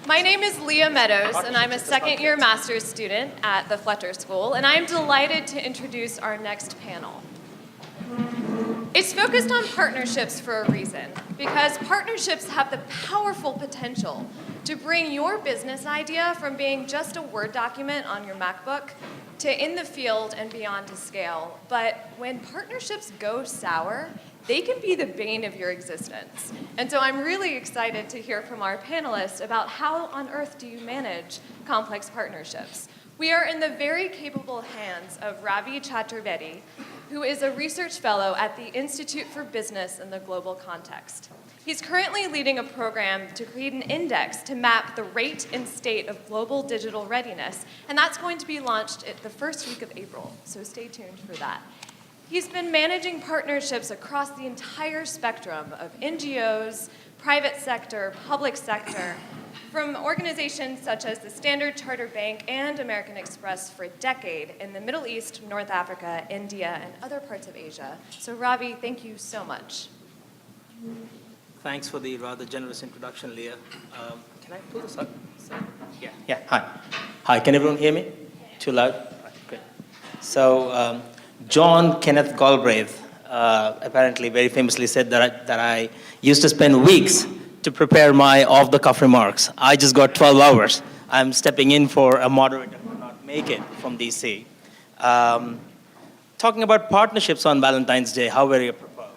My name is Leah Meadows, and I'm a second-year master's student at the Fletcher School, and I'm delighted to introduce our next panel. It's focused on partnerships for a reason, because partnerships have the powerful potential to bring your business idea from being just a Word document on your MacBook to in the field and beyond to scale. But when partnerships go sour, they can be the bane of your existence. And so I'm really excited to hear from our panelists about how on earth do you manage complex partnerships. We are in the very capable hands of Ravi Chaturvedi, who is a research fellow at the Institute for Business in the Global Context. He's currently leading a program to create an index to map the rate and state of global digital readiness, and that's going to be launched at the first week of April, so stay tuned for that. He's been managing partnerships across the entire spectrum of NGOs, private sector, public sector, from organizations such as the Standard Chartered Bank and American Express for a decade in the Middle East, North Africa, India, and other parts of Asia. So Ravi, thank you so much. Thanks for the rather generous introduction, Leah. Can I pull this up? Yeah, hi. Hi, can everyone hear me? Too loud? Great. So, John Kenneth Galbraith apparently very famously said that I used to spend weeks to prepare my off-the-cuff remarks. I just got 12 hours. I'm stepping in for a moderator who could not make it from DC. Talking about partnerships on Valentine's Day, how very apropos.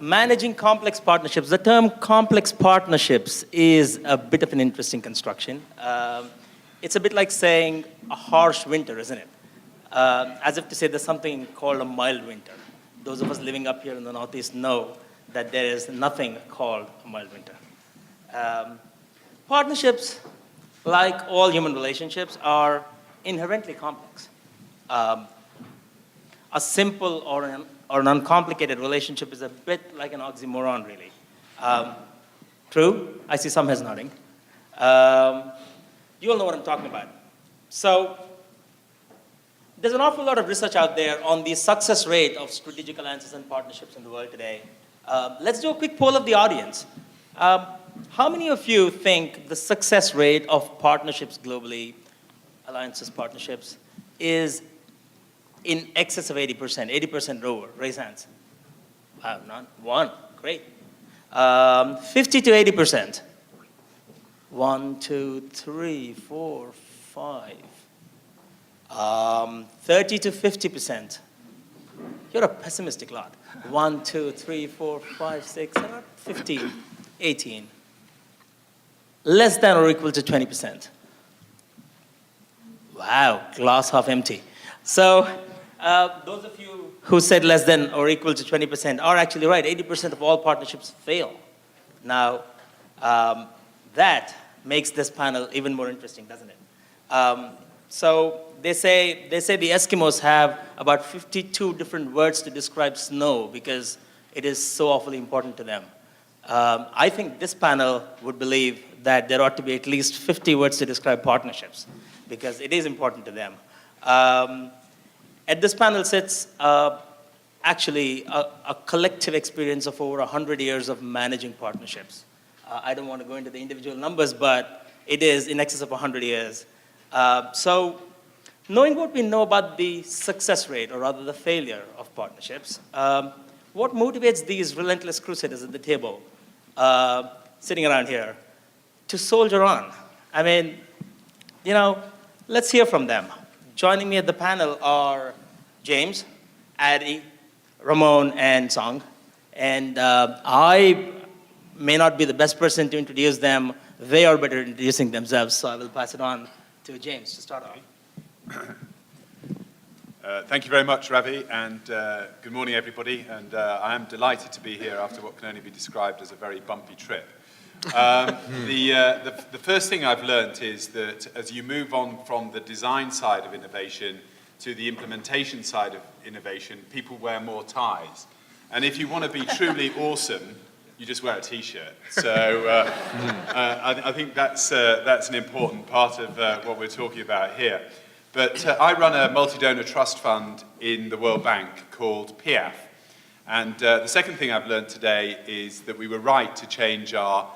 Managing complex partnerships. The term complex partnerships is a bit of an interesting construction. It's a bit like saying a harsh winter, isn't it? As if to say there's something called a mild winter. Those of us living up here in the Northeast know that there is nothing called a mild winter. Partnerships, like all human relationships, are inherently complex. A simple or an uncomplicated relationship is a bit like an oxymoron, really. True? I see some heads nodding. You all know what I'm talking about. So there's an awful lot of research out there on the success rate of strategic alliances and partnerships in the world today. Let's do a quick poll of the audience. How many of you think the success rate of partnerships globally, alliances, partnerships, is in excess of 80%, 80% or over? Raise hands. None? One. Great. 50 to 80%. 1, 2, 3, 4, 5. 30 to 50%. You're a pessimistic lot. 1, 2, 3, 4, 5, 6, 7, 15, 18. Less than or equal to 20%. Wow, glass half empty. So those of you who said less than or equal to 20% are actually right. 80% of all partnerships fail. Now, that makes this panel even more interesting, doesn't it? So they say the Eskimos have about 52 different words to describe snow because it is so awfully important to them. I think this panel would believe that there ought to be at least 50 words to describe partnerships because it is important to them. At this panel sits actually a collective experience of over 100 years of managing partnerships. I don't want to go into the individual numbers, but it is in excess of 100 years. So knowing what we know about the success rate, or rather the failure of partnerships, what motivates these relentless crusaders at the table, sitting around here, to soldier on? I mean, let's hear from them. Joining me at the panel are James, Adi, Ramon, and Song. And I may not be the best person to introduce them. They are better at introducing themselves, so I will pass it on to James to start off. Thank you very much, Ravi, and good morning, everybody. And I am delighted to be here after what can only be described as a very bumpy trip. The first thing I've learned is that as you move on from the design side of innovation to the implementation side of innovation, people wear more ties. And if you want to be truly awesome, you just wear a T-shirt. So I think that's an important part of what we're talking about here. But I run a multi-donor trust fund in the World Bank called PIAF. And the second thing I've learned today is that we were right to change our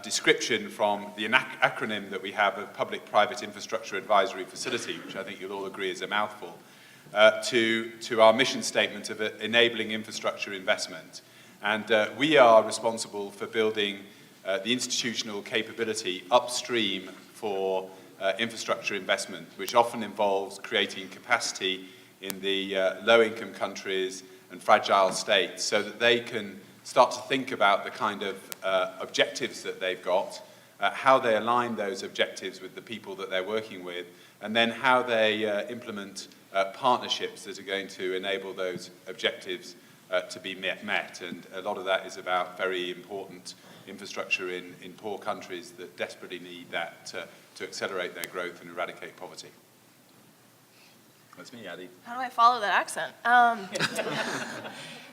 description from the acronym that we have of Public-Private Infrastructure Advisory Facility, which I think you'll all agree is a mouthful, to our mission statement of enabling infrastructure investment. And we are responsible for building the institutional capability upstream for infrastructure investment, which often involves creating capacity in the low-income countries and fragile states so that they can start to think about the kind of objectives that they've got, how they align those objectives with the people that they're working with, and then how they implement partnerships that are going to enable those objectives to be met. And a lot of that is about very important infrastructure in poor countries that desperately need that to accelerate their growth and eradicate poverty. That's me, Adi. How do I follow that accent?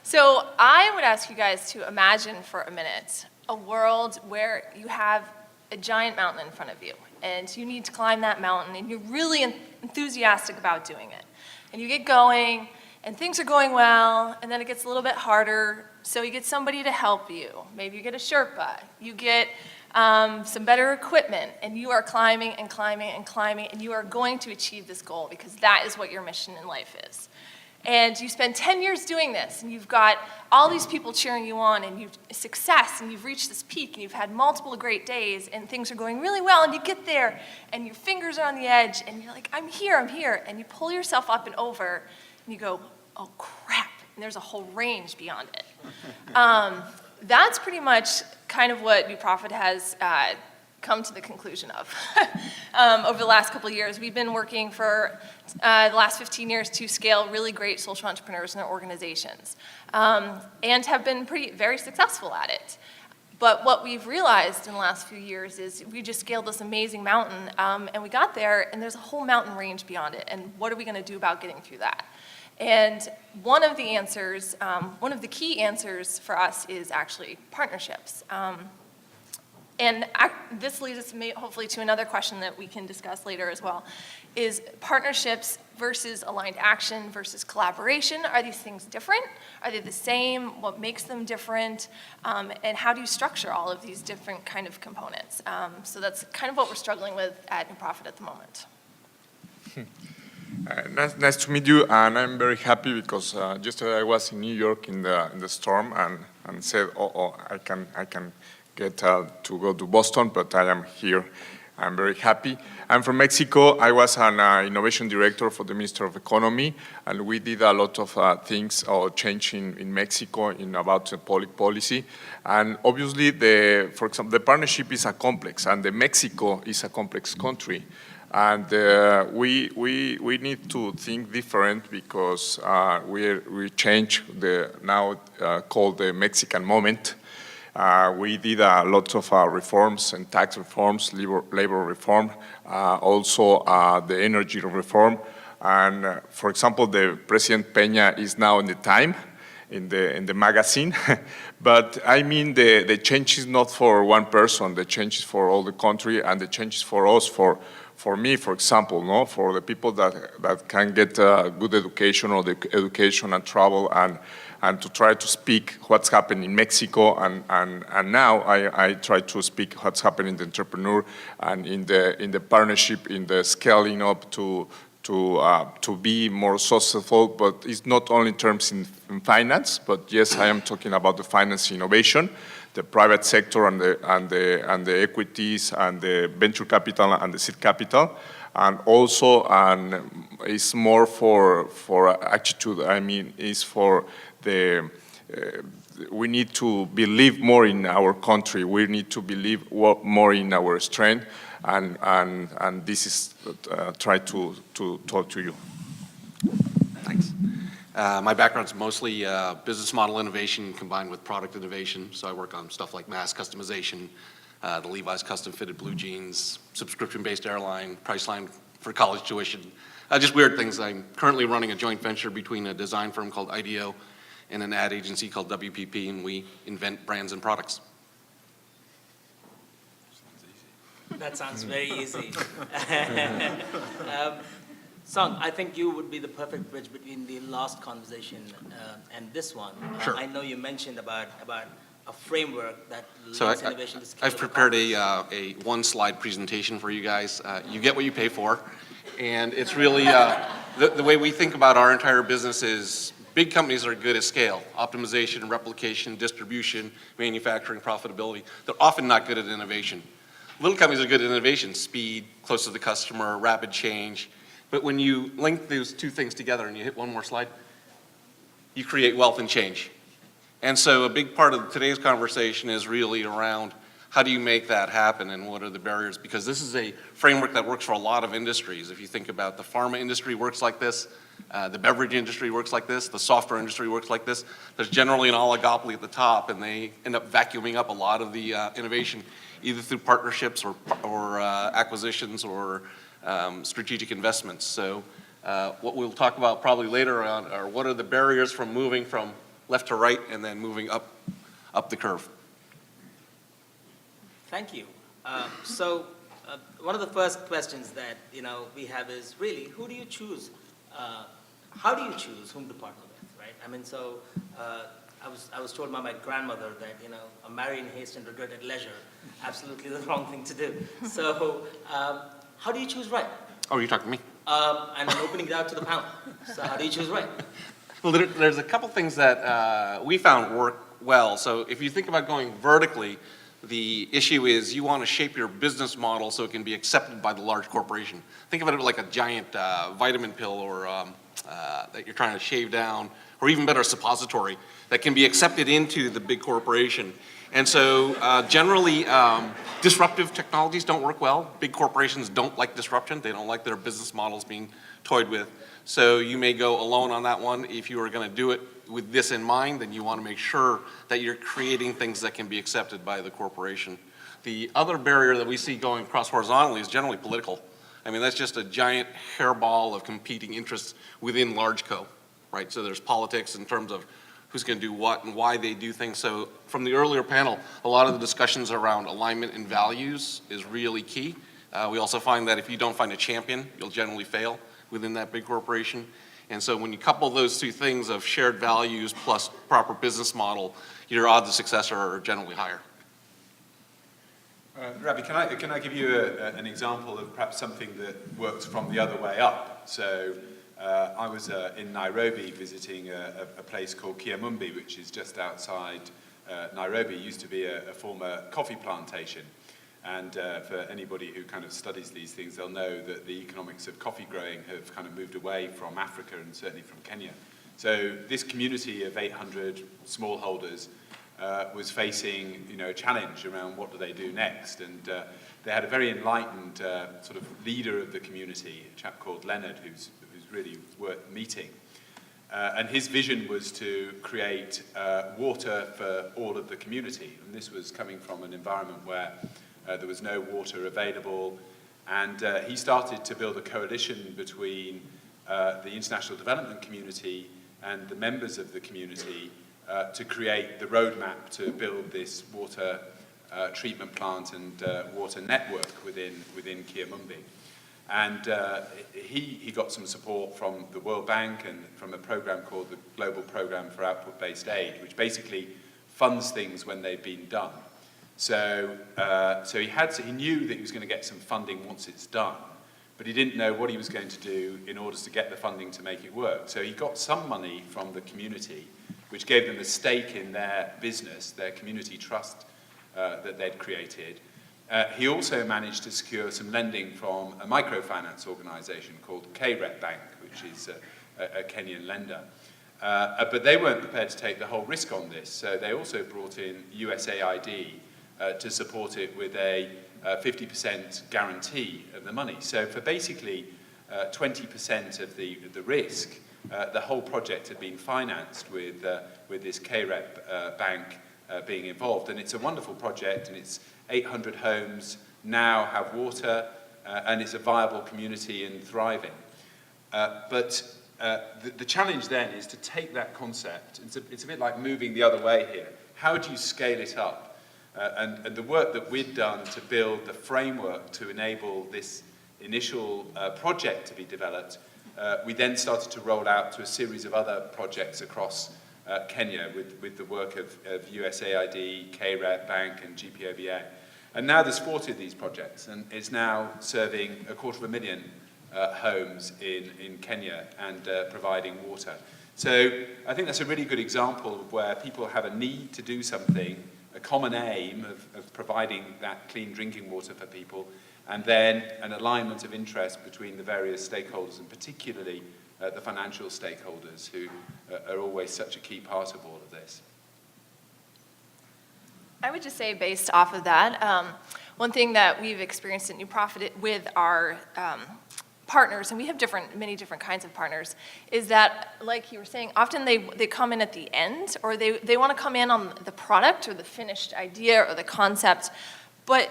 So I would ask you guys to imagine for a minute a world where you have a giant mountain in front of you, and you need to climb that mountain, and you're really enthusiastic about doing it. And you get going, and things are going well, and then it gets a little bit harder, so you get somebody to help you. Maybe you get a Sherpa, you get some better equipment, and you are climbing and climbing and climbing, and you are going to achieve this goal because that is what your mission in life is. And you spend 10 years doing this, and you've got all these people cheering you on, and you've success, and you've reached this peak, and you've had multiple great days, and things are going really well, and you get there, and your fingers are on the edge, and you're like, I'm here, and you pull yourself up and over, and you go, oh crap, and there's a whole range beyond it. That's pretty much kind of what New Profit has come to the conclusion of over the last couple of years. We've been working for the last 15 years to scale really great social entrepreneurs in their organizations and have been very successful at it. But what we've realized in the last few years is we just scaled this amazing mountain and we got there and there's a whole mountain range beyond it. And what are we going to do about getting through that? And one of the answers, one of the key answers for us is actually partnerships. And this leads us hopefully to another question that we can discuss later as well, is partnerships versus aligned action versus collaboration. Are these things different? Are they the same? What makes them different? And how do you structure all of these different kind of components? So that's kind of what we're struggling with at New Profit at the moment. Nice to meet you, and I'm very happy because yesterday I was in New York in the storm and said, I can get to go to Boston, but I am here. I'm very happy. I'm from Mexico. I was an innovation director for the Minister of Economy, and we did a lot of things or change in Mexico about public policy. And obviously, for example, the partnership is a complex, and Mexico is a complex country. And we need to think different because we change the now called the Mexican moment. We did a lot of reforms and tax reforms, labor reform, also the energy reform. And for example, the President Peña is now in the Time, in the magazine. But I mean, the change is not for one person. The change is for all the country, and the change is for us, for me, for example, no, for the people that can get good education or the education and travel and to try to speak what's happening in Mexico, and now I try to speak what's happening in the entrepreneur and in the partnership, in the scaling up to be more successful. But it's not only in terms in finance, but yes, I am talking about the finance innovation, the private sector and the equities and the venture capital and the seed capital. And also, it's more for attitude. I mean, it's for we need to believe more in our country. We need to believe more in our strength, and this is try to talk to you. Thanks. My background's mostly business model innovation combined with product innovation. So I work on stuff like mass customization, the Levi's custom fitted blue jeans, subscription-based airline, Priceline for college tuition, just weird things. I'm currently running a joint venture between a design firm called IDEO and an ad agency called WPP, and we invent brands and products. That sounds very easy. Song, I think you would be the perfect bridge between the last conversation and this one. Sure. I know you mentioned about a framework that So links innovation to scale? I've prepared a one-slide presentation for you guys. You get what you pay for. And it's really, the way we think about our entire business is big companies are good at scale, optimization, replication, distribution, manufacturing, profitability. They're often not good at innovation. Little companies are good at innovation, speed, close to the customer, rapid change. But when you link those two things together, and you hit one more slide, you create wealth and change. And so a big part of today's conversation is really around how do you make that happen and what are the barriers? Because this is a framework that works for a lot of industries. If you think about the pharma industry works like this, the beverage industry works like this, the software industry works like this. There's generally an oligopoly at the top, and they end up vacuuming up a lot of the innovation, either through partnerships or acquisitions or strategic investments. So what we'll talk about probably later on are what are the barriers from moving from left to right and then moving up the curve. Thank you. So one of the first questions that we have is really, who do you choose? How do you choose whom to partner with, right? I mean, so I was told by my grandmother that a marry in haste and regret at leisure, absolutely the wrong thing to do. So how do you choose right? Oh, you're talking to me? And I'm opening it out to the panel. So how do you choose right? Well, there's a couple things that we found work well. So if you think about going vertically, the issue is you want to shape your business model so it can be accepted by the large corporation. Think of it like a giant vitamin pill or that you're trying to shave down, or even better, a suppository that can be accepted into the big corporation. And so generally, disruptive technologies don't work well. Big corporations don't like disruption. They don't like their business models being toyed with. So you may go alone on that one. If you are going to do it with this in mind, then you want to make sure that you're creating things that can be accepted by the corporation. The other barrier that we see going across horizontally is generally political. I mean, that's just a giant hairball of competing interests within large co, right? So there's politics in terms of who's going to do what and why they do things. So from the earlier panel, a lot of the discussions around alignment and values is really key. We also find that if you don't find a champion, you'll generally fail within that big corporation. And so when you couple those two things of shared values plus proper business model, your odds of success are generally higher. Ravi, can I give you an example of perhaps something that works from the other way up? So I was in Nairobi visiting a place called Kiamumbi, which is just outside Nairobi. It used to be a former coffee plantation. And for anybody who kind of studies these things, they'll know that the economics of coffee growing have kind of moved away from Africa and certainly from Kenya. So this community of 800 smallholders was facing, a challenge around what do they do next. And they had a very enlightened sort of leader of the community, a chap called Leonard, who's really worth meeting. And his vision was to create water for all of the community. And this was coming from an environment where there was no water available, and he started to build a coalition between the international development community and the members of the community to create the roadmap to build this water treatment plant and water network within Kiamumbi. And he got some support from the World Bank and from a program called the Global Program for Output-Based Aid, which basically funds things when they've been done. So he knew that he was going to get some funding once it's done, but he didn't know what he was going to do in order to get the funding to make it work. So he got some money from the community, which gave them a stake in their business, their community trust that they'd created. He also managed to secure some lending from a microfinance organization called KREP Bank, which is a Kenyan lender. But they weren't prepared to take the whole risk on this, so they also brought in USAID to support it with a 50% guarantee of the money. So for basically 20% of the risk, the whole project had been financed with this KREP bank being involved. And it's a wonderful project, and it's 800 homes now have water, and it's a viable community and thriving. But the challenge then is to take that concept, it's a bit like moving the other way here. How do you scale it up? And the work that we'd done to build the framework to enable this initial project to be developed, we then started to roll out to a series of other projects across Kenya with the work of USAID, KREP Bank, and GPOBA. And now there's 40 of these projects, and it's now serving 250,000 homes in Kenya and providing water. So I think that's a really good example of where people have a need to do something, a common aim of providing that clean drinking water for people, and then an alignment of interest between the various stakeholders, and particularly the financial stakeholders, who are always such a key part of all of this. I would just say, based off of that, one thing that we've experienced at New Profit with our partners, and we have many different kinds of partners, is that, like you were saying, often they come in at the end, or they want to come in on the product or the finished idea or the concept, but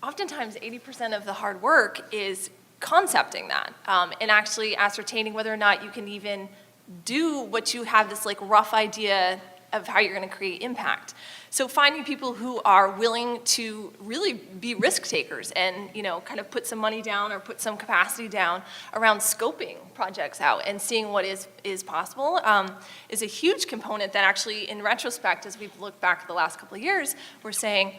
oftentimes 80% of the hard work is concepting that, and actually ascertaining whether or not you can even do what you have this like rough idea of how you're going to create impact. So finding people who are willing to really be risk takers and, you know, kind of put some money down or put some capacity down around scoping projects out and seeing what is possible is a huge component that actually, in retrospect, as we've looked back at the last couple of years, we're saying,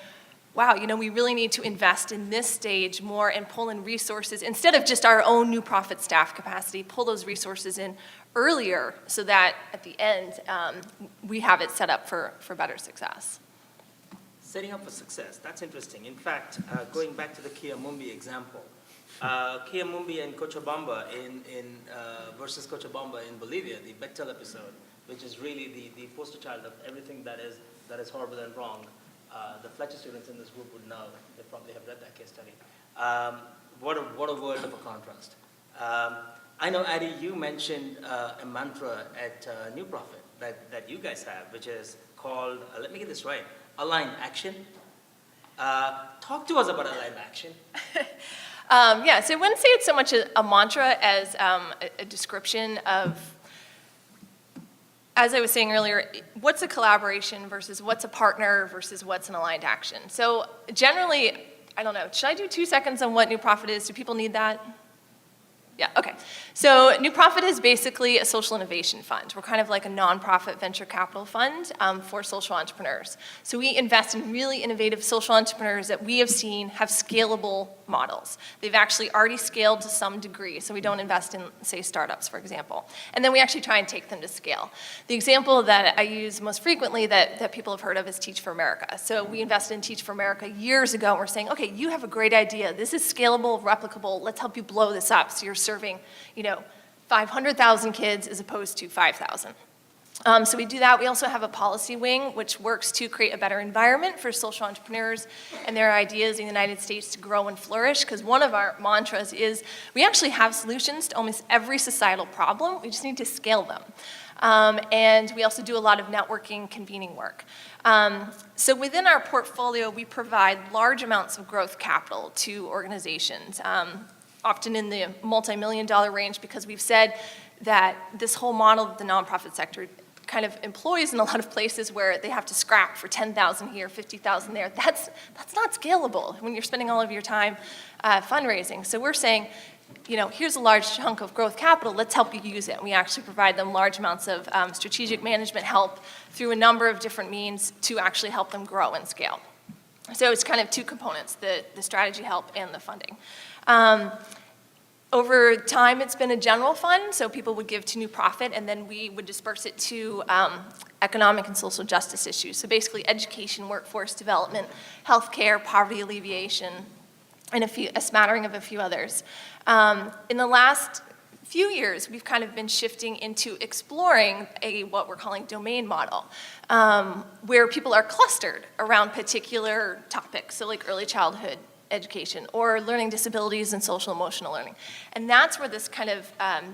wow, you know, we really need to invest in this stage more and pull in resources instead of just our own New Profit staff capacity, pull those resources in earlier so that at the end we have it set up for better success. Setting up for success, that's interesting. In fact, going back to the Kia Mumbi example, Kia Mumbi and Cochabamba versus Cochabamba in Bolivia, the Bechtel episode, which is really the poster child of everything that is horrible and wrong. The Fletcher students in this group would know. They probably have read that case study. What a world of a contrast. I know, Addie, you mentioned a mantra at New Profit that you guys have, which is called, let me get this right, aligned action. Talk to us about aligned action. Yeah, so I wouldn't say it's so much a mantra as a description of, as I was saying earlier, what's a collaboration versus what's a partner versus what's an aligned action. So generally, I don't know, should I do 2 seconds on what New Profit is? Do people need that? Yeah, okay. So New Profit is basically a social innovation fund. We're kind of like a nonprofit venture capital fund for social entrepreneurs. So we invest in really innovative social entrepreneurs that we have seen have scalable models. They've actually already scaled to some degree, so we don't invest in, say, startups, for example. And then we actually try and take them to scale. The example that I use most frequently that people have heard of is Teach for America. So we invested in Teach for America years ago, and we're saying, okay, you have a great idea. This is scalable, replicable. Let's help you blow this up. So you're serving, 500,000 kids as opposed to 5,000. So we do that. We also have a policy wing, which works to create a better environment for social entrepreneurs and their ideas in the United States to grow and flourish, because one of our mantras is we actually have solutions to almost every societal problem. We just need to scale them. And we also do a lot of networking, convening work. So within our portfolio, we provide large amounts of growth capital to organizations, often in the multi-million-dollar range, because we've said that this whole model that the nonprofit sector kind of employs in a lot of places where they have to scrap for 10,000 here, 50,000 there. That's not scalable when you're spending all of your time fundraising. So we're saying, here's a large chunk of growth capital, let's help you use it. And we actually provide them large amounts of strategic management help through a number of different means to actually help them grow and scale. So it's kind of two components, the strategy help and the funding. Over time, it's been a general fund, so people would give to New Profit, and then we would disperse it to economic and social justice issues. So basically education, workforce development, healthcare, poverty alleviation, and a smattering of a few others. In the last few years, we've kind of been shifting into exploring what we're calling domain model, where people are clustered around particular topics, so like early childhood education or learning disabilities and social emotional learning. And that's where this kind of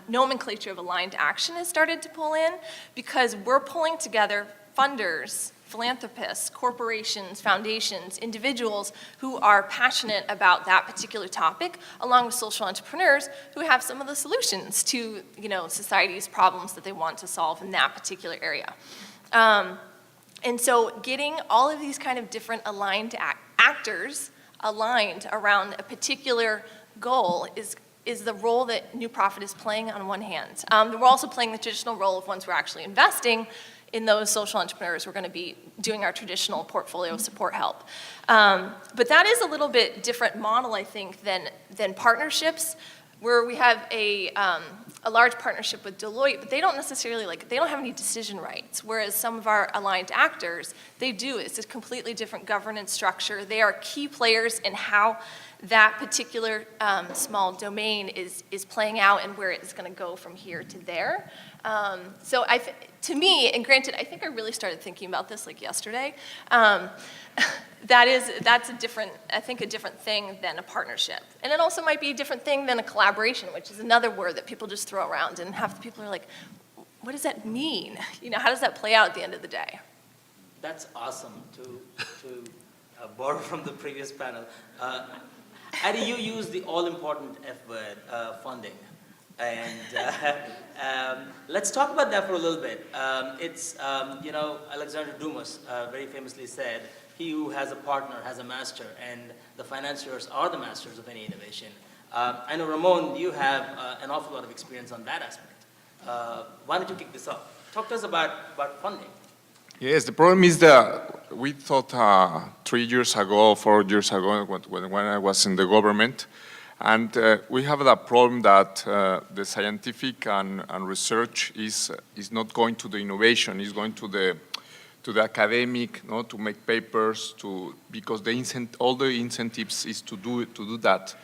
nomenclature of aligned action has started to pull in, because we're pulling together funders, philanthropists, corporations, foundations, individuals who are passionate about that particular topic, along with social entrepreneurs who have some of the solutions to society's problems that they want to solve in that particular area. And so getting all of these kind of different aligned actors aligned around a particular goal is the role that New Profit is playing on one hand. We're also playing the traditional role of once we're actually investing in those social entrepreneurs, we're going to be doing our traditional portfolio support help. But that is a little bit different model, I think, than partnerships, where we have a large partnership with Deloitte, but they don't necessarily, they don't have any decision rights, whereas some of our aligned actors, they do. It's a completely different governance structure. They are key players in how that particular small domain is playing out and where it's going to go from here to there. So to me, and granted, I think I really started thinking about this yesterday, that's a different thing than a partnership. And it also might be a different thing than a collaboration, which is another word that people just throw around, and half the people are like, what does that mean? How does that play out at the end of the day? That's awesome to borrow from the previous panel. Adi, you use the all-important F word, funding. And let's talk about that for a little bit. Alexander Dumas very famously said, he who has a partner has a master, and the financiers are the masters of any innovation. I know, Ramon, you have an awful lot of experience on that aspect. Why don't you kick this off? Talk to us about funding. Yes, the problem is that we thought 3 years ago, 4 years ago, when I was in the government, and we have that problem that the scientific and research is not going to the innovation, is going to the academic, to make papers, because all the incentives is to do that.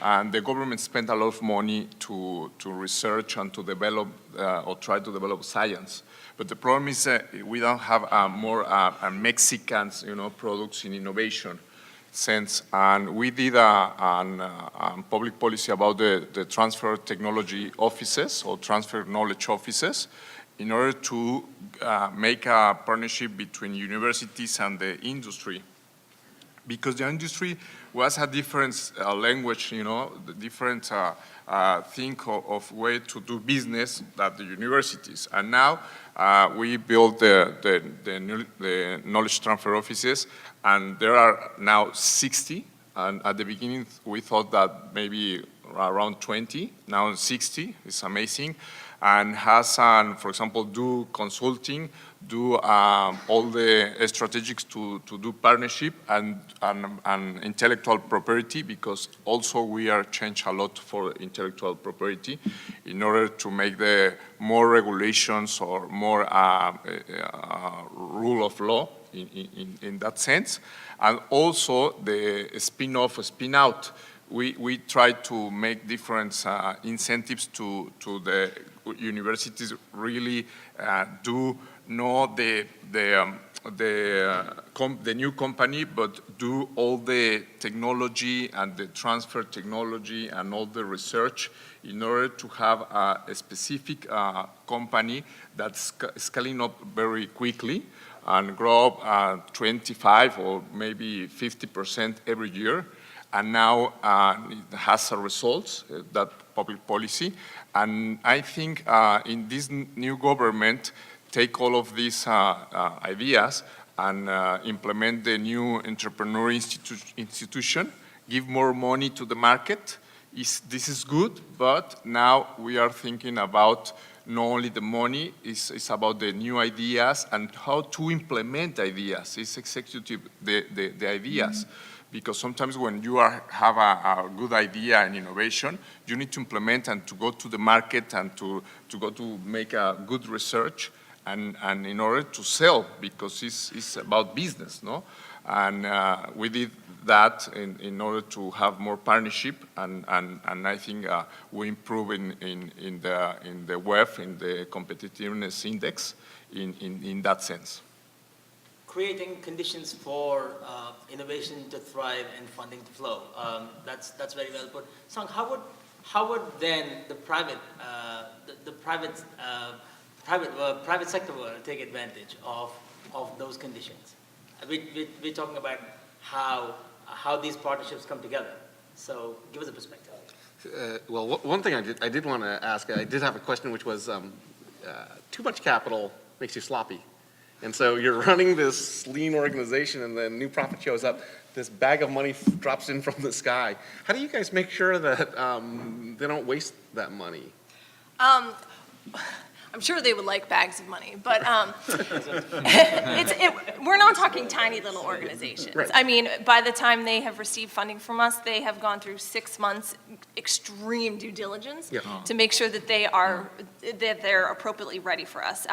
And the government spent a lot of money to research and to develop or try to develop science. But the problem is we don't have more Mexicans, products in innovation sense. And we did a public policy about the transfer technology offices or transfer knowledge offices in order to make a partnership between universities and the industry. Because the industry was a different language, the different think of way to do business than the universities. And now we built the knowledge transfer offices, and there are now 60. And at the beginning, we thought that maybe around 20, now 60. It's amazing. And Hassan, for example, do consulting, do all the strategics to do partnership and intellectual property, because also we are changed a lot for intellectual property in order to make the more regulations or more rule of law in that sense. And also the spin-off, spin-out. We try to make different incentives to the universities really do not the new company, but do all the technology and the transfer technology and all the research in order to have a specific company that's scaling up very quickly and grow up 25 or maybe 50% every year. And now it has results, that public policy. And I think in this new government, take all of these ideas and implement the new entrepreneur institution, give more money to the market. This is good, but now we are thinking about not only the money, it's about the new ideas and how to implement ideas. It's executive, the ideas. Because sometimes when you have a good idea and innovation, you need to implement and to go to the market and to go to make a good research and in order to sell, because it's about business, no? And we did that in order to have more partnership, and I think we improve in the web, in the competitiveness index, in that sense. Creating conditions for innovation to thrive and funding to flow. That's very well put. Song, how would then the private sector world take advantage of those conditions? We're talking about how these partnerships come together. So give us a perspective. Well, one thing I did want to ask, I did have a question, which was too much capital makes you sloppy. And so you're running this lean organization, and then new profit shows up, this bag of money drops in from the sky. How do you guys make sure that they don't waste that money? I'm sure they would like bags of money, but we're not talking tiny little organizations. Right. I mean, by the time they have received funding from us, they have gone through 6 months extreme due diligence Yeah. to make sure that they're appropriately ready for us.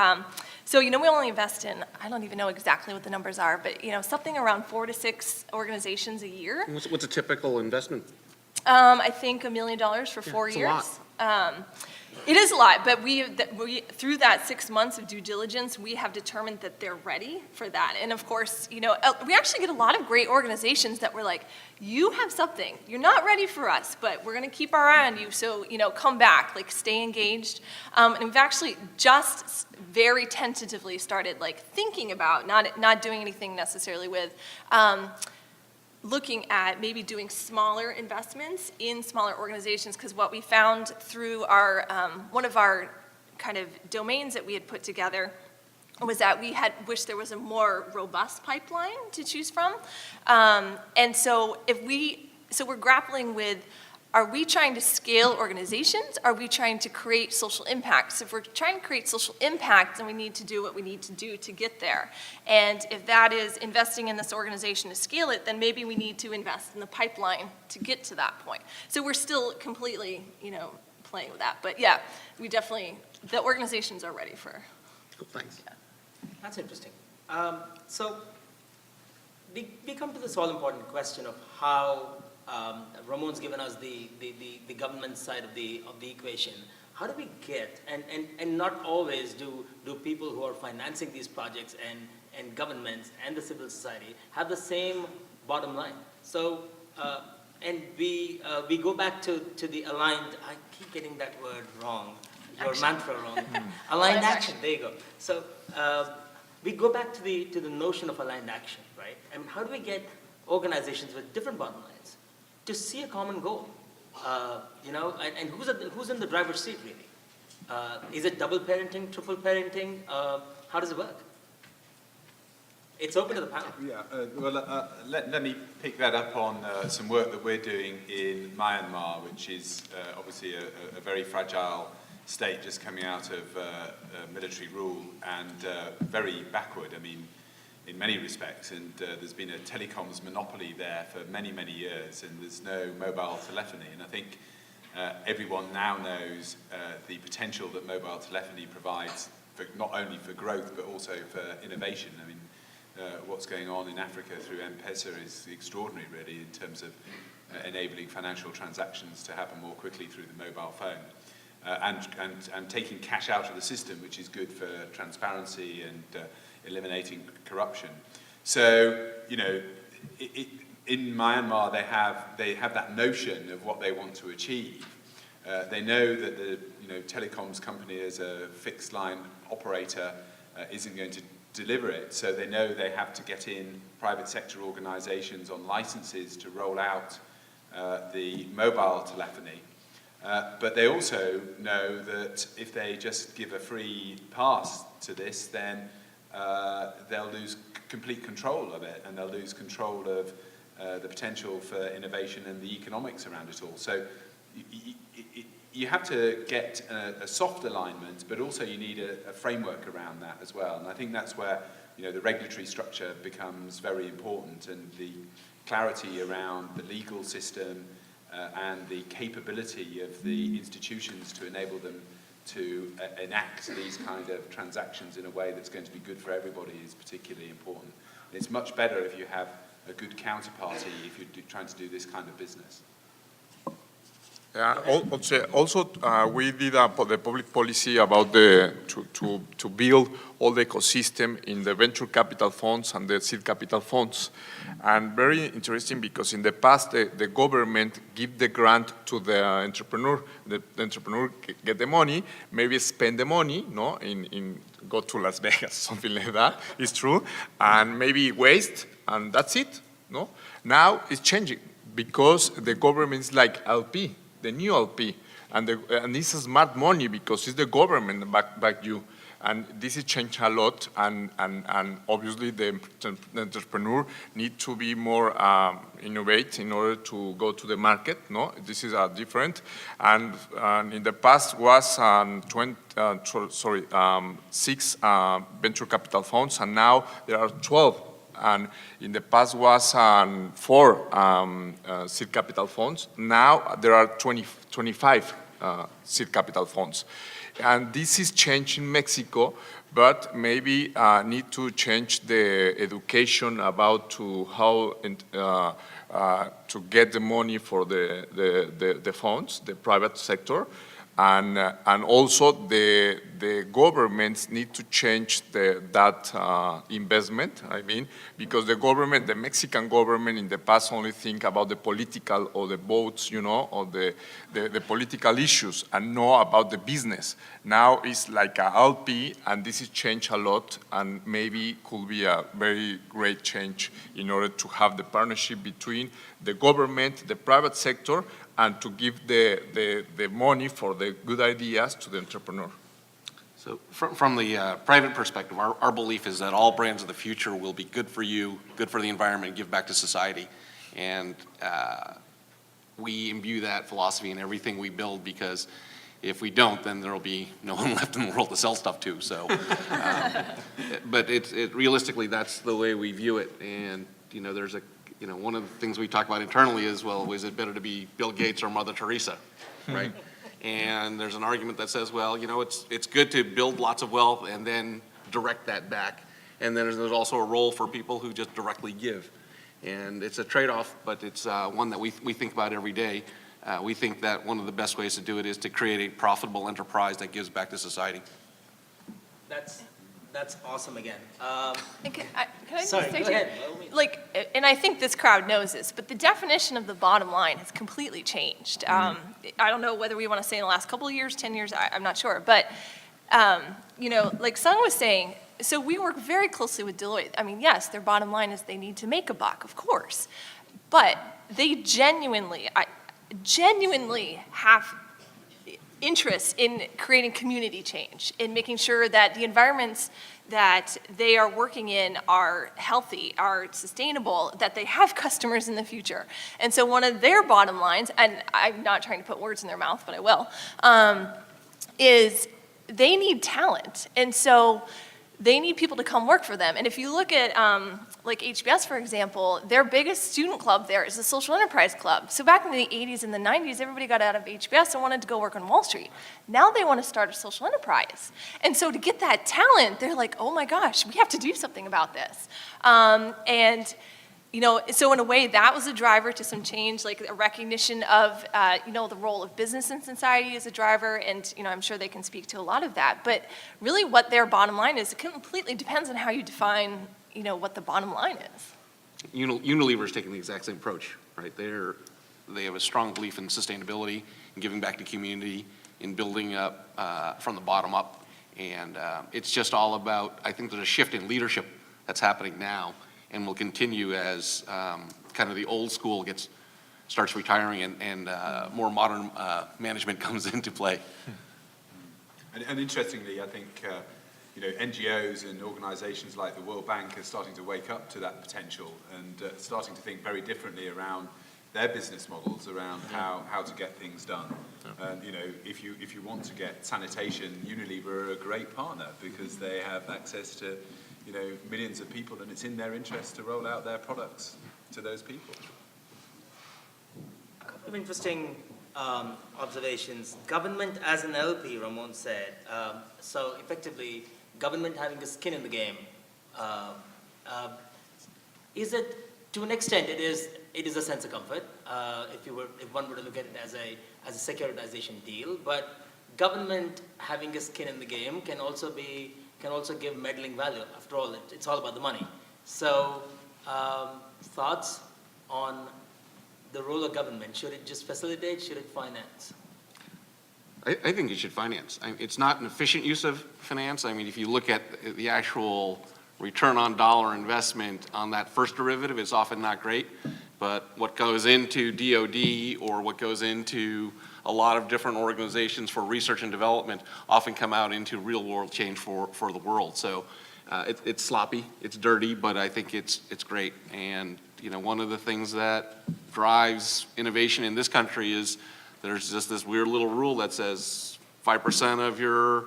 So, we only invest in, I don't even know exactly what the numbers are, but, something around 4 to 6 organizations a year. What's a typical investment? I think $1 million for 4 it's a years. It is a lot, but we through that 6 months of due diligence, we have determined that they're ready for that. And of course, we actually get a lot of great organizations that were like, you have something, you're not ready for us, but we're going to keep our eye on you. So come back, like stay engaged. And we've actually just very tentatively started like thinking about not doing anything necessarily with. Looking at maybe doing smaller investments in smaller organizations, because what we found through our one of our kind of domains that we had put together was that we had wished there was a more robust pipeline to choose from. And so we're grappling with, are we trying to scale organizations? Are we trying to create social impact? So if we're trying to create social impact, then we need to do what we need to do to get there. And if that is investing in this organization to scale it, then maybe we need to invest in the pipeline to get to that point. So we're still completely, playing with that. But yeah, the organizations are ready for. Cool, thanks. That's interesting. So we come to this all-important question of how Ramon's given us the government side of the equation. How do we get, and not always do people who are financing these projects and governments and the civil society have the same bottom line? So, and we go back to the aligned, I keep getting that word wrong, your mantra wrong. Aligned action, there you go. So we go back to the notion of aligned action, right? I mean, how do we get organizations with different bottom lines to see a common goal, and who's in the driver's seat really? Is it double parenting, triple parenting? How does it work? It's open to the panel. Yeah, let me pick that up on some work that we're doing in Myanmar, which is obviously a very fragile state just coming out of military rule and very backward. I mean, in many respects, and there's been a telecoms monopoly there for many, many years, and there's no mobile telephony. And I think everyone now knows the potential that mobile telephony provides, not only for growth, but also for innovation. I mean, what's going on in Africa through M-Pesa is extraordinary, really, in terms of enabling financial transactions to happen more quickly through the mobile phone. And taking cash out of the system, which is good for transparency and eliminating corruption. So, in Myanmar, they have that notion of what they want to achieve. They know that the telecoms company as a fixed line operator isn't going to deliver it. So they know they have to get in private sector organizations on licenses to roll out the mobile telephony. But they also know that if they just give a free pass to this, then they'll lose complete control of it, and they'll lose control of the potential for innovation and the economics around it all. So you have to get a soft alignment, but also you need a framework around that as well. And I think that's where the regulatory structure becomes very important, and the clarity around the legal system and the capability of the institutions to enable them to enact these kind of transactions in a way that's going to be good for everybody is particularly important. It's much better if you have a good counterparty if you're trying to do this kind of business. Also, we did the public policy about to build all the ecosystem in the venture capital funds and the seed capital funds. And very interesting because in the past, the government give the grant to the entrepreneur. The entrepreneur get the money, maybe spend the money, in go to Las Vegas, something like that, it's true, and maybe waste, and that's it, no? Now it's changing because the government is like LP, the new LP, and it's smart money because it's the government back you. And this is changed a lot, and obviously the entrepreneur need to be more innovate in order to go to the market. No, this is different. And in the past was 6 venture capital funds, and now there are 12. And in the past was 4 seed capital funds. Now there are 25 seed capital funds. And this is changed in Mexico, but maybe need to change the education about to how to get the money for the funds, the private sector. And also the governments need to change that investment, I mean, because the government, the Mexican government in the past only think about the political or the votes, you know, or the political issues and know about the business. Now it's like a LP, and this is changed a lot, and maybe could be a very great change in order to have the partnership between the government, the private sector, and to give the money for the good ideas to the entrepreneur. So from the private perspective, our belief is that all brands of the future will be good for you, good for the environment, give back to society. And we imbue that philosophy in everything we build, because if we don't, then there'll be no one left in the world to sell stuff to. So, but realistically, that's the way we view it. And, you know, there's one of the things we talk about internally is, well, is it better to be Bill Gates or Mother Teresa, right? And there's an argument that says, well, you know, it's good to build lots of wealth and then direct that back. And then there's also a role for people who just directly give. And it's a trade-off, but it's one that we think about every day. We think that one of the best ways to do it is to create a profitable enterprise that gives back to society. That's awesome again. And can I just Sorry, say go too, ahead, by all means. like, and I think this crowd knows this, but the definition of the bottom line has completely changed. I don't know whether we want to say in the last couple of years, 10 years, I'm not sure. But, you know, like Sung was saying, so we work very closely with Deloitte. I mean, yes, their bottom line is they need to make a buck, of course. But they genuinely have interest in creating community change, in making sure that the environments that they are working in are healthy, are sustainable, that they have customers in the future. And so one of their bottom lines, and I'm not trying to put words in their mouth, but I will, is they need talent. And so they need people to come work for them. And if you look at like HBS, for example, their biggest student club there is the Social Enterprise Club. So back in the 80s and the 90s, everybody got out of HBS and wanted to go work on Wall Street. Now they want to start a social enterprise. And so to get that talent, they're like, oh my gosh, we have to do something about this. And you know, so in a way, that was a driver to some change, like a recognition of, you know, the role of business in society as a driver, and, you know, I'm sure they can speak to a lot of that. But really what their bottom line is, it completely depends on how you define, you know, what the bottom line is. Unilever is taking the exact same approach, right? They have a strong belief in sustainability, in giving back to community, in building up from the bottom up. And it's just all about, I think there's a shift in leadership that's happening now, and will continue as kind of the old school starts retiring and more modern management comes into play. And interestingly, I think you know, NGOs and organisations like the World Bank are starting to wake up to that potential and starting to think very differently around their business models, around how to get things done. And you know, if you want to get sanitation, Unilever are a great partner because they have access to, you know, millions of people, and it's in their interest to roll out their products to those people. A couple of interesting observations. Government as an LP, Ramon said. So effectively, government having a skin in the game. Is it, to an extent, it is a sense of comfort. If one were to look at it as a securitization deal, but government having a skin in the game can also give meddling value. After all, it's all about the money. So, thoughts on the role of government? Should it just facilitate? Should it finance? I think it should finance. It's not an efficient use of finance. I mean, if you look at the actual return on dollar investment on that first derivative, it's often not great. But what goes into DoD or what goes into a lot of different organizations for research and development often come out into real world change for the world. So it's sloppy, it's dirty, but I think it's great. And one of the things that drives innovation in this country is there's just this weird little rule that says 5% of your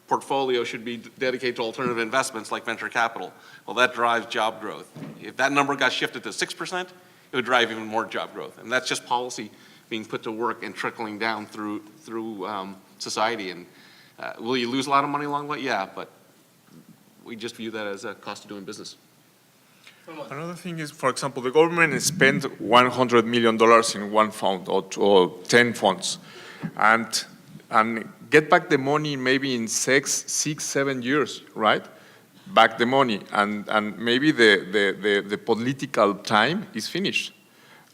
portfolio should be dedicated to alternative investments like venture capital. Well, that drives job growth. If that number got shifted to 6%, it would drive even more job growth. And that's just policy being put to work and trickling down through society. And will you lose a lot of money along the way? Yeah, but we just view that as a cost of doing business. Another thing is, for example, the government spent $100 million in one fund or 10 funds, and get back the money maybe in 6, 7 years, right? Back the money, and maybe the political time is finished.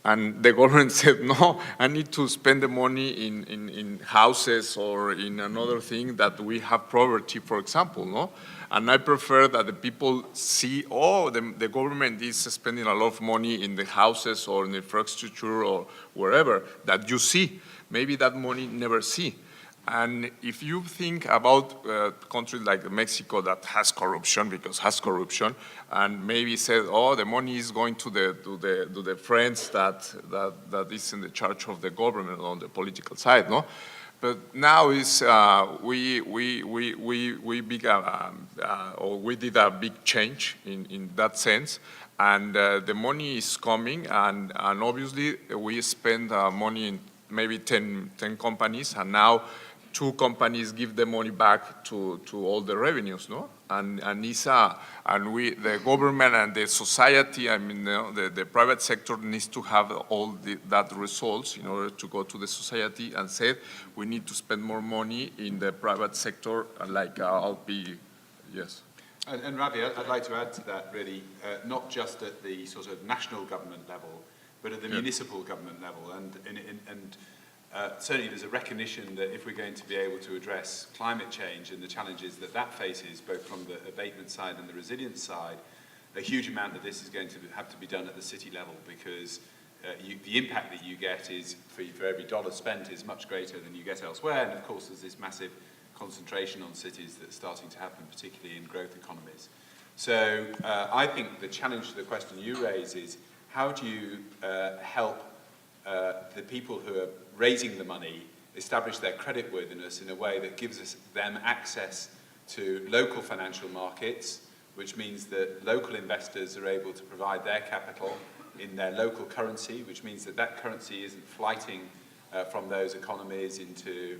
And the government said, no, I need to spend the money in houses or in another thing that we have poverty, for example, no? And I prefer that the people see, oh, the government is spending a lot of money in the houses or in the infrastructure or wherever, that you see. Maybe that money never see. And if you think about countries like Mexico that has corruption, and maybe says, oh, the money is going to the friends that is in the charge of the government on the political side, no? But now is we did a big change in that sense, and the money is coming, and obviously we spend money in maybe 10 companies, and now 2 companies give the money back to all the revenues, no? And the government and the society, I mean, the private sector needs to have all that results in order to go to the society and say, we need to spend more money in the private sector, like I'll be, yes. And Ravi, I'd like to add to that really, not just at the sort of national government level, but at the municipal government level. And certainly there's a recognition that if we're going to be able to address climate change and the challenges that faces, both from the abatement side and the resilience side, a huge amount of this is going to have to be done at the city level, because the impact that you get is, for every dollar spent, is much greater than you get elsewhere. And of course there's this massive concentration on cities that's starting to happen, particularly in growth economies. So I think the challenge to the question you raise is, how do you help the people who are raising the money establish their creditworthiness in a way that gives them access to local financial markets, which means that local investors are able to provide their capital in their local currency, which means that currency isn't flighting from those economies into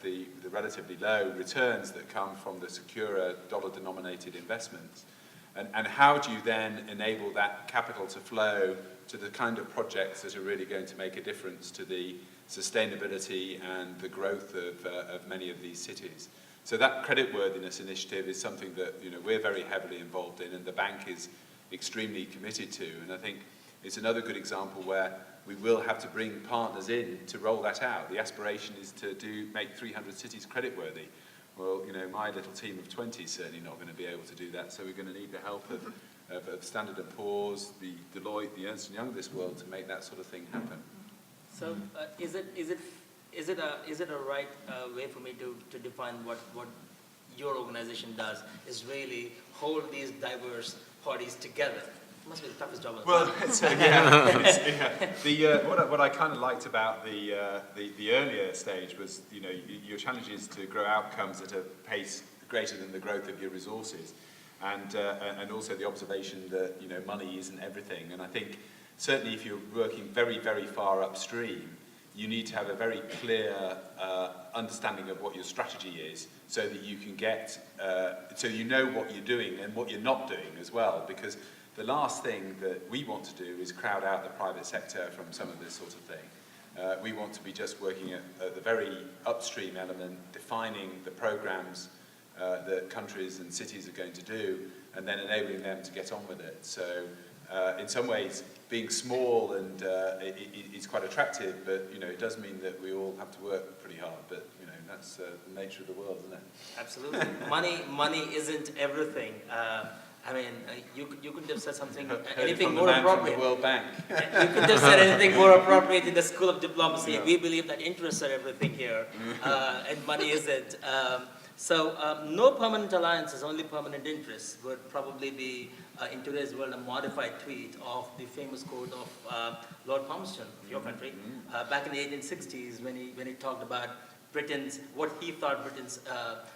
the relatively low returns that come from the securer dollar-denominated investments. And how do you then enable that capital to flow to the kind of projects that are really going to make a difference to the sustainability and the growth of many of these cities? So that creditworthiness initiative is something that we're very heavily involved in, and the bank is extremely committed to. And I think it's another good example where we will have to bring partners in to roll that out. The aspiration is to make 300 cities creditworthy. Well, my little team of 20 is certainly not going to be able to do that, so we're going to need the help of Standard & Poor's, the Deloitte, the Ernst & Young of this world to make that sort of thing happen. So is it a right way for me to define what your organization does, is really hold these diverse parties together? It must be the toughest job on the planet. What I kind of liked about the earlier stage was, your challenge is to grow outcomes at a pace greater than the growth of your resources, and also the observation that money isn't everything. And I think certainly if you're working very, very far upstream, you need to have a very clear understanding of what your strategy is, so that you can get, so you know what you're doing and what you're not doing as well, because the last thing that we want to do is crowd out the private sector from some of this sort of thing. We want to be just working at the very upstream element, defining the programs that countries and cities are going to do, and then enabling them to get on with it. So in some ways, being small and it's quite attractive, but it does mean that we all have to work pretty hard. But that's the nature of the world, isn't it? Absolutely. Money isn't everything. I mean, you couldn't have said something, Heard it anything from the more man from the appropriate. World Bank. You couldn't have said anything more appropriate in the School of Diplomacy. We believe that interests are everything here, and money isn't. No permanent alliances, only permanent interests would probably be, in today's world, a modified tweet of the famous quote of Lord Palmerston of your country, back in the 1860s when he talked about what he thought Britain's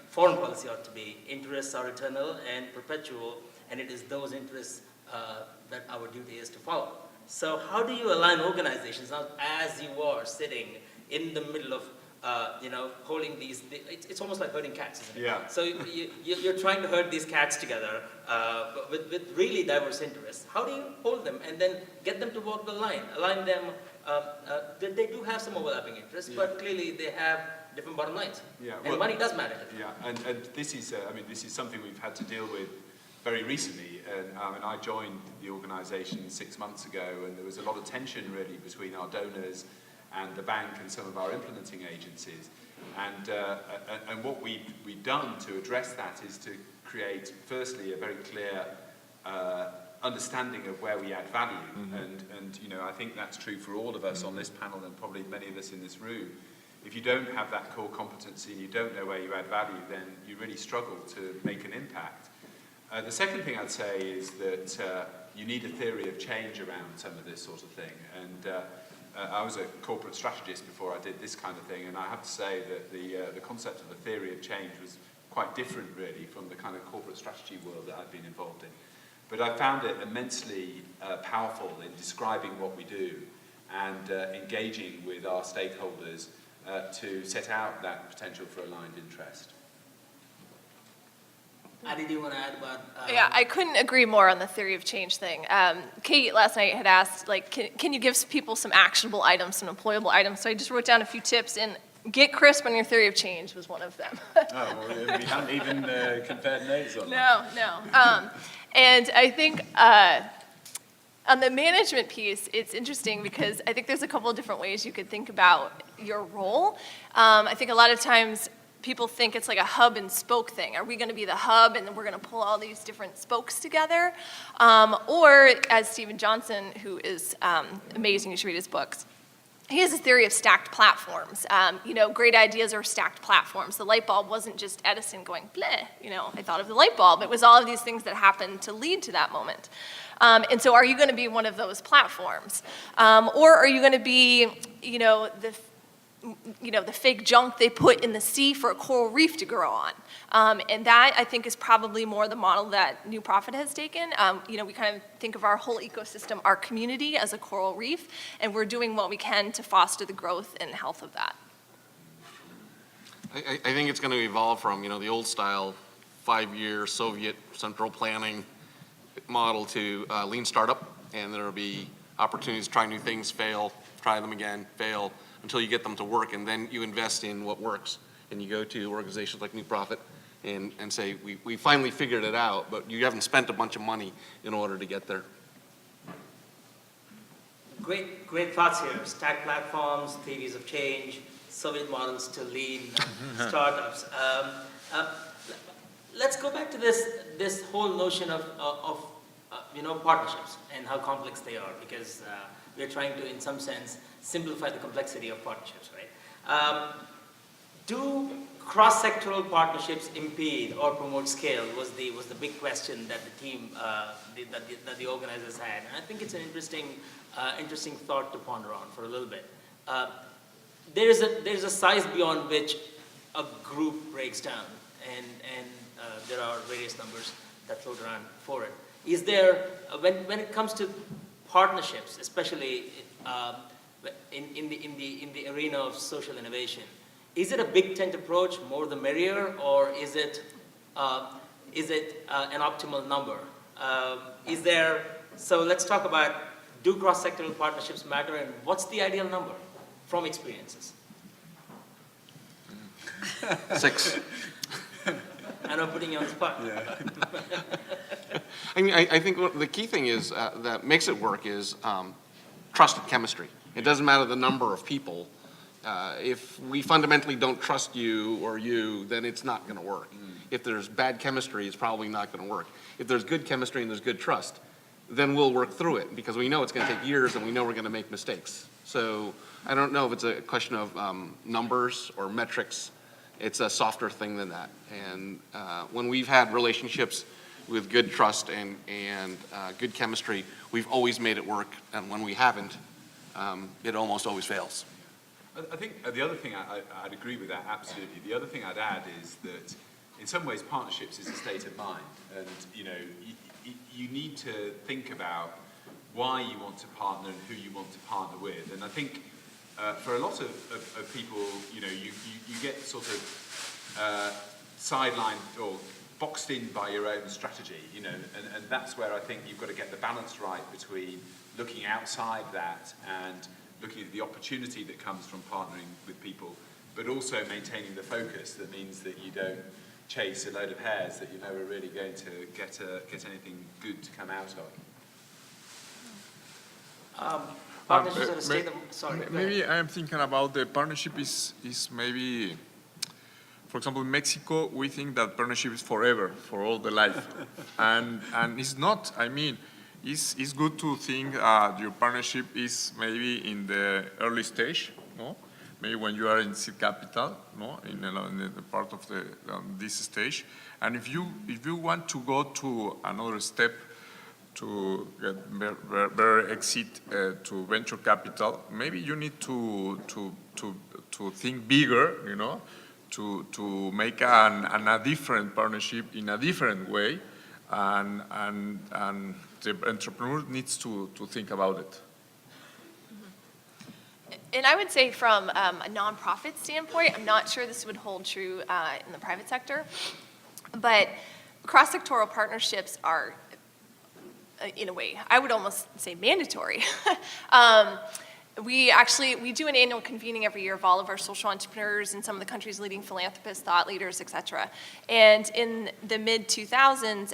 foreign policy ought to be. Interests are eternal and perpetual, and it is those interests that our duty is to follow. So how do you align organizations now as you are sitting in the middle of, holding these, it's almost like herding cats, isn't it? Yeah. So you're trying to herd these cats together with really diverse interests. How do you hold them and then get them to walk the line, align them? They do have some overlapping interests, but clearly they have different bottom lines. Yeah, And well, money does matter to them. Yeah, and this is, this is something we've had to deal with very recently. And I joined the organisation 6 months ago, and there was a lot of tension really between our donors and the bank and some of our implementing agencies. And what we've done to address that is to create, firstly, a very clear understanding of where we add value. And I think that's true for all of us on this panel and probably many of us in this room. If you don't have that core competency and you don't know where you add value, then you really struggle to make an impact. The second thing I'd say is that you need a theory of change around some of this sort of thing. And I was a corporate strategist before I did this kind of thing, and I have to say that the concept of a theory of change was quite different really from the kind of corporate strategy world that I've been involved in. But I found it immensely powerful in describing what we do and engaging with our stakeholders to set out that potential for aligned interest. Adi, do you want to add about? Yeah, I couldn't agree more on the theory of change thing. Kate last night had asked, can you give people some actionable items, some employable items? So I just wrote down a few tips, and get crisp on your theory of change was one of them. We haven't even compared notes on that. No. And I think on the management piece, it's interesting because I think there's a couple of different ways you could think about your role. I think a lot of times people think it's like a hub and spoke thing. Are we going to be the hub and then we're going to pull all these different spokes together? Or as Stephen Johnson, who is amazing, you should read his books, he has a theory of stacked platforms. Great ideas are stacked platforms. The light bulb wasn't just Edison going, bleh, I thought of the light bulb. It was all of these things that happened to lead to that moment. And so are you going to be one of those platforms? Or are you going to be, the fake junk they put in the sea for a coral reef to grow on? And that, I think, is probably more the model that New Profit has taken. We kind of think of our whole ecosystem, our community, as a coral reef, and we're doing what we can to foster the growth and health of that. I think it's going to evolve from, the old style 5-year Soviet central planning model to lean startup, and there will be opportunities to try new things, fail, try them again, fail, until you get them to work, and then you invest in what works. And you go to organizations like New Profit and say, we finally figured it out, but you haven't spent a bunch of money in order to get there. Great thoughts here. Stack platforms, theories of change, Soviet models to lean startups. Let's go back to this whole notion of partnerships and how complex they are, because we're trying to, in some sense, simplify the complexity of partnerships, right? Do cross-sectoral partnerships impede or promote scale was the big question that the team, that the organizers had. And I think it's an interesting thought to ponder on for a little bit. There's a size beyond which a group breaks down, and there are various numbers that float around for it. Is there, when it comes to partnerships, especially in the arena of social innovation, is it a big tent approach, more the merrier, or is it an optimal number? So let's talk about, do cross-sectoral partnerships matter, and what's the ideal number from experiences? 6. And I'm putting you on the spot. Yeah. I think the key thing is that makes it work is trusted chemistry. It doesn't matter the number of people. If we fundamentally don't trust you or you, then it's not going to work. If there's bad chemistry, it's probably not going to work. If there's good chemistry and there's good trust, then we'll work through it because we know it's going to take years and we know we're going to make mistakes. So I don't know if it's a question of numbers or metrics. It's a softer thing than that. And when we've had relationships with good trust and good chemistry, we've always made it work. And when we haven't, it almost always fails. I think the other thing, I'd agree with that, absolutely. The other thing I'd add is that in some ways partnerships is a state of mind. And, you know, you need to think about why you want to partner and who you want to partner with. And I think for a lot of people, you know, you get sort of sidelined or boxed in by your own strategy, you know, and that's where I think you've got to get the balance right between looking outside that and looking at the opportunity that comes from partnering with people, but also maintaining the focus that means that you don't chase a load of hares that you're never really going to get anything good to come out of. Partnerships are a state of, sorry. Maybe I'm thinking about the partnership is maybe, for example, in Mexico, we think that partnership is forever, for all the life. and it's not, I mean, it's good to think your partnership is maybe in the early stage, no? Maybe when you are in seed capital, no, in the part of this stage, and if you want to go to another step to get better exit to venture capital, maybe you need to think bigger, you know, to make a different partnership in a different way, and the entrepreneur needs to think about it. And I would say from a nonprofit standpoint, I'm not sure this would hold true in the private sector, but cross-sectoral partnerships are, in a way, I would almost say mandatory. We do an annual convening every year of all of our social entrepreneurs and some of the country's leading philanthropists, thought leaders, et cetera. And in the mid-2000s,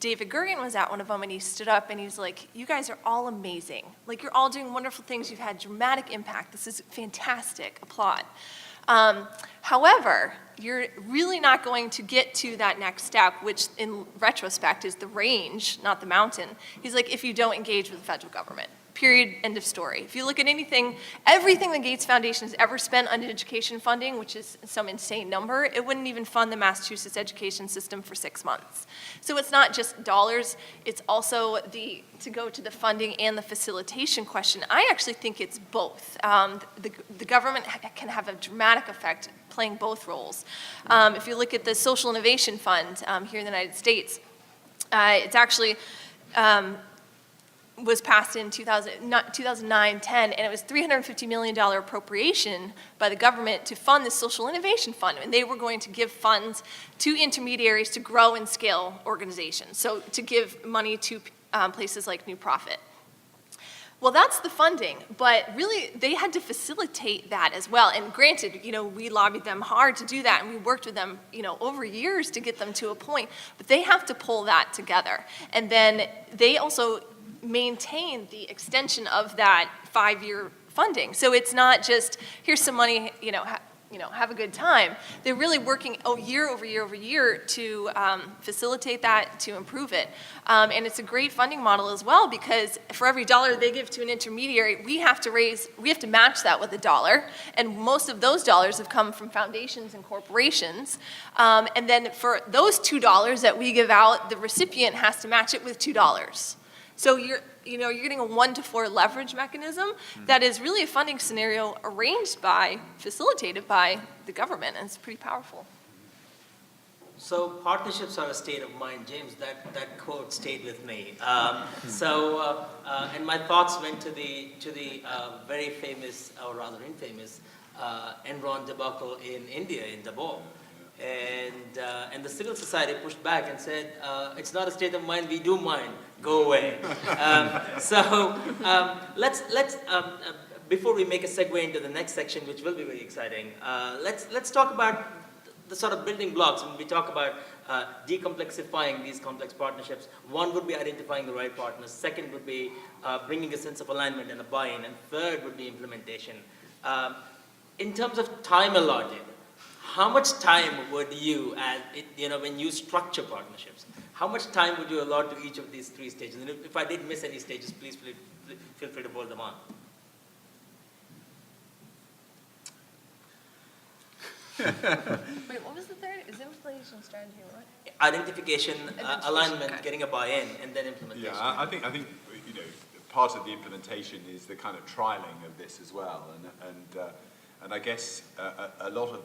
David Gergen was at one of them, and he stood up and he's like, you guys are all amazing. Like, you're all doing wonderful things. You've had dramatic impact. This is fantastic. Applaud. However, you're really not going to get to that next step, which in retrospect is the range, not the mountain. He's like, if you don't engage with the federal government. Period, end of story. If you look at everything the Gates Foundation has ever spent on education funding, which is some insane number, it wouldn't even fund the Massachusetts education system for 6 months. So it's not just dollars, it's also to go to the funding and the facilitation question. I actually think it's both. The government can have a dramatic effect playing both roles. If you look at the Social Innovation Fund here in the United States, it's actually, was passed in 2009-10, and it was $350 million appropriation by the government to fund the Social Innovation Fund, and they were going to give funds to intermediaries to grow and scale organizations, so to give money to places like New Profit. Well, that's the funding, but really they had to facilitate that as well. And granted, you know, we lobbied them hard to do that, and we worked with them, you know, over years to get them to a point, but they have to pull that together. And then they also maintain the extension of that 5-year funding. So it's not just, here's some money, have a good time. They're really working year over year over year to facilitate that, to improve it. And it's a great funding model as well, because for every dollar they give to an intermediary, we have to match that with $1. And most of those dollars have come from foundations and corporations. And then for those $2 that we give out, the recipient has to match it with $2. So you're getting a 1-to-4 leverage mechanism that is really a funding scenario facilitated by the government, and it's pretty powerful. So partnerships are a state of mind, James. That quote stayed with me. And my thoughts went to the very famous, or rather infamous, Enron debacle in India, in Dabhol. And the civil society pushed back and said, it's not a state of mind, we do mind, go away. Let's before we make a segue into the next section, which will be very exciting, let's talk about the sort of building blocks when we talk about decomplexifying these complex partnerships. One would be identifying the right partners, second would be bringing a sense of alignment and a buy-in, and third would be implementation. in terms of time allotted, how much time would you, when you structure partnerships, how much time would you allot to each of these 3 stages? And if I did miss any stages, please feel free to bold them on. Wait, what was the third? Is implementation strategy or what? Identification, Identification, alignment, okay. getting a buy-in, and then implementation. Yeah, I think part of the implementation is the kind of trialing of this as well, and I guess a lot of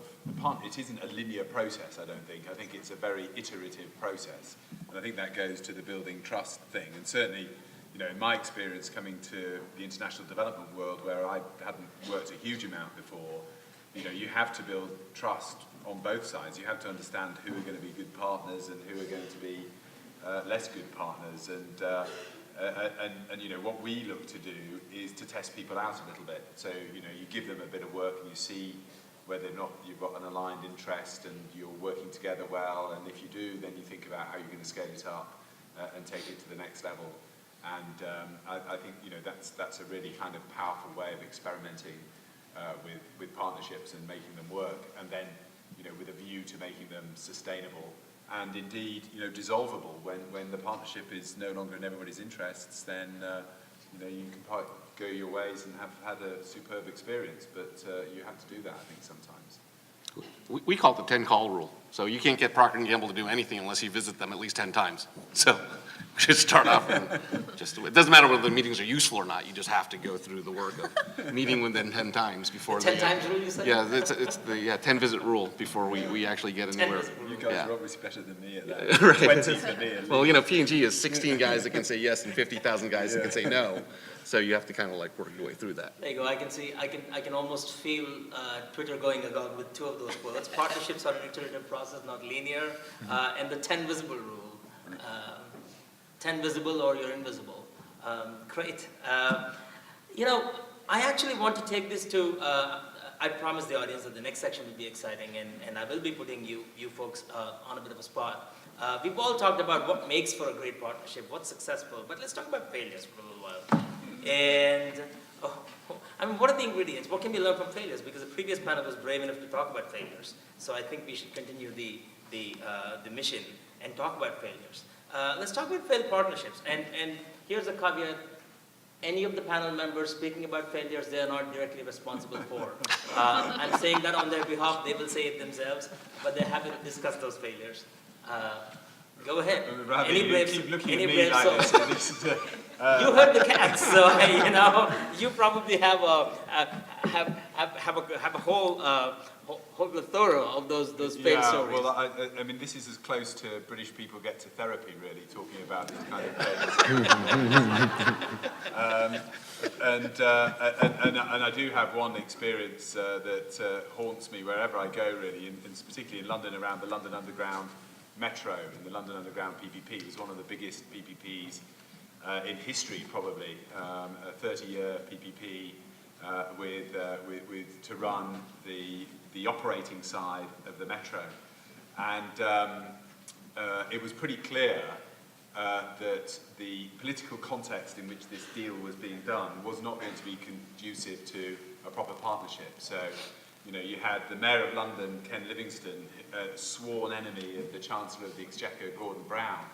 it isn't a linear process. I don't think. I think it's a very iterative process, and I think that goes to the building trust thing. And certainly, in my experience coming to the international development world, where I hadn't worked a huge amount before, you have to build trust on both sides. You have to understand who are going to be good partners and who are going to be less good partners. And what we look to do is to test people out a little bit. So, you give them a bit of work and you see whether or not you've got an aligned interest and you're working together well. And if you do, then you think about how you're going to scale it up and take it to the next level. And I think, that's a really kind of powerful way of experimenting with partnerships and making them work. And then, with a view to making them sustainable and indeed, dissolvable. When the partnership is no longer in everybody's interests, then, you can go your ways and have had a superb experience. But you have to do that, I think, sometimes. We call it the 10-call rule. So you can't get Procter & Gamble to do anything unless you visit them at least 10 times. So we should start off and it doesn't matter whether the meetings are useful or not. You just have to go through the work of meeting with them 10 times before 10 times rule, you said? Yeah, it's the 10-visit rule before we actually get anywhere. 10 You guys Yeah. are obviously better than me at that. Right. 20 for me, at Well, P&G is 16 guys that can say yes and 50,000 guys that can say no. So you have to kind of work your way through that. There you go. I can almost feel Twitter going along with 2 of those words. Partnerships are an iterative process, not linear. And the 10 visible rule. 10 visible or you're invisible. Great. I actually want to take this to, I promised the audience that the next section will be exciting, and I will be putting you folks on a bit of a spot. We've all talked about what makes for a great partnership, what's successful, but let's talk about failures for a little while. And, what are the ingredients? What can we learn from failures? Because the previous panel was brave enough to talk about failures. So I think we should continue the mission and talk about failures. Let's talk about failed partnerships. And here's a caveat. Any of the panel members speaking about failures, they are not directly responsible for. I'm saying that on their behalf. They will say it themselves, but they haven't discussed those failures. Go ahead. Ravi, you keep looking at me brave like soul? this. You heard the cats, so you probably have a whole plethora of those failed stories. Well, I mean, this is as close to British people get to therapy, really, talking about these kind of things. And I do have one experience that haunts me wherever I go, really, and particularly in London, around the London Underground Metro and the London Underground PPP. It was one of the biggest PPPs in history, probably, a 30-year PPP to run the operating side of the metro. And it was pretty clear that the political context in which this deal was being done was not going to be conducive to a proper partnership. So, you had the Mayor of London, Ken Livingstone, a sworn enemy of the Chancellor of the Exchequer, Gordon Brown.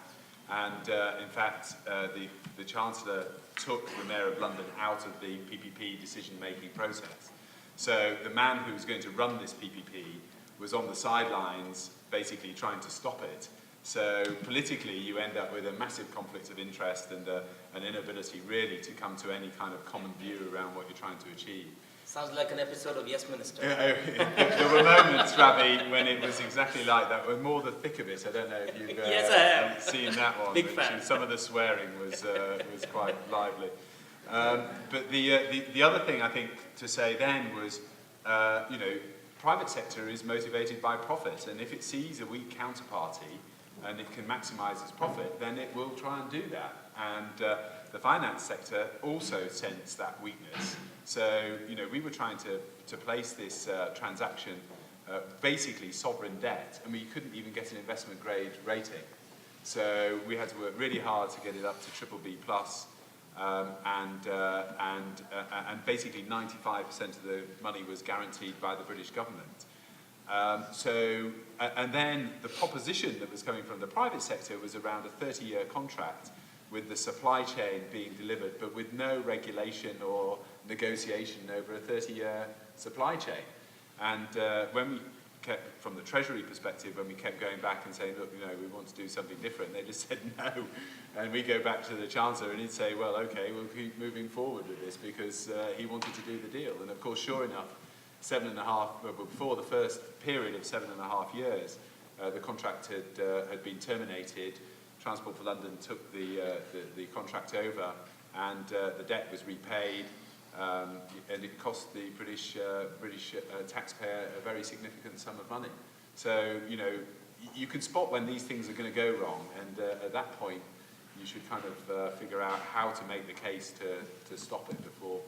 And in fact, the Chancellor took the Mayor of London out of the PPP decision-making process. So the man who was going to run this PPP was on the sidelines, basically trying to stop it. So politically, you end up with a massive conflict of interest and an inability really to come to any kind of common view around what you're trying to achieve. Sounds like an episode of Yes Minister. There were moments, Ravi, when it was exactly like that. We're more the thick of it. I don't know if you've Yes, I have. seen that one. Big fan. Some of the swearing was quite lively. But the other thing I think to say then was, private sector is motivated by profit, and if it sees a weak counterparty and it can maximise its profit, then it will try and do that. And the finance sector also sensed that weakness. So, we were trying to place this transaction, basically sovereign debt, and we couldn't even get an investment grade rating. So we had to work really hard to get it up to BBB+, and basically 95% of the money was guaranteed by the British government. And then the proposition that was coming from the private sector was around a 30-year contract with the supply chain being delivered, but with no regulation or negotiation over a 30-year supply chain. And when we kept, from the Treasury perspective, when we kept going back and saying, look, we want to do something different, they just said no. And we go back to the Chancellor and he'd say, well, okay, we'll keep moving forward with this because he wanted to do the deal. And of course, sure enough, before the first period of 7.5 years, the contract had been terminated. Transport for London took the contract over, and the debt was repaid, and it cost the British taxpayer a very significant sum of money. So you can spot when these things are going to go wrong, and at that point, you should kind of figure out how to make the case to stop it before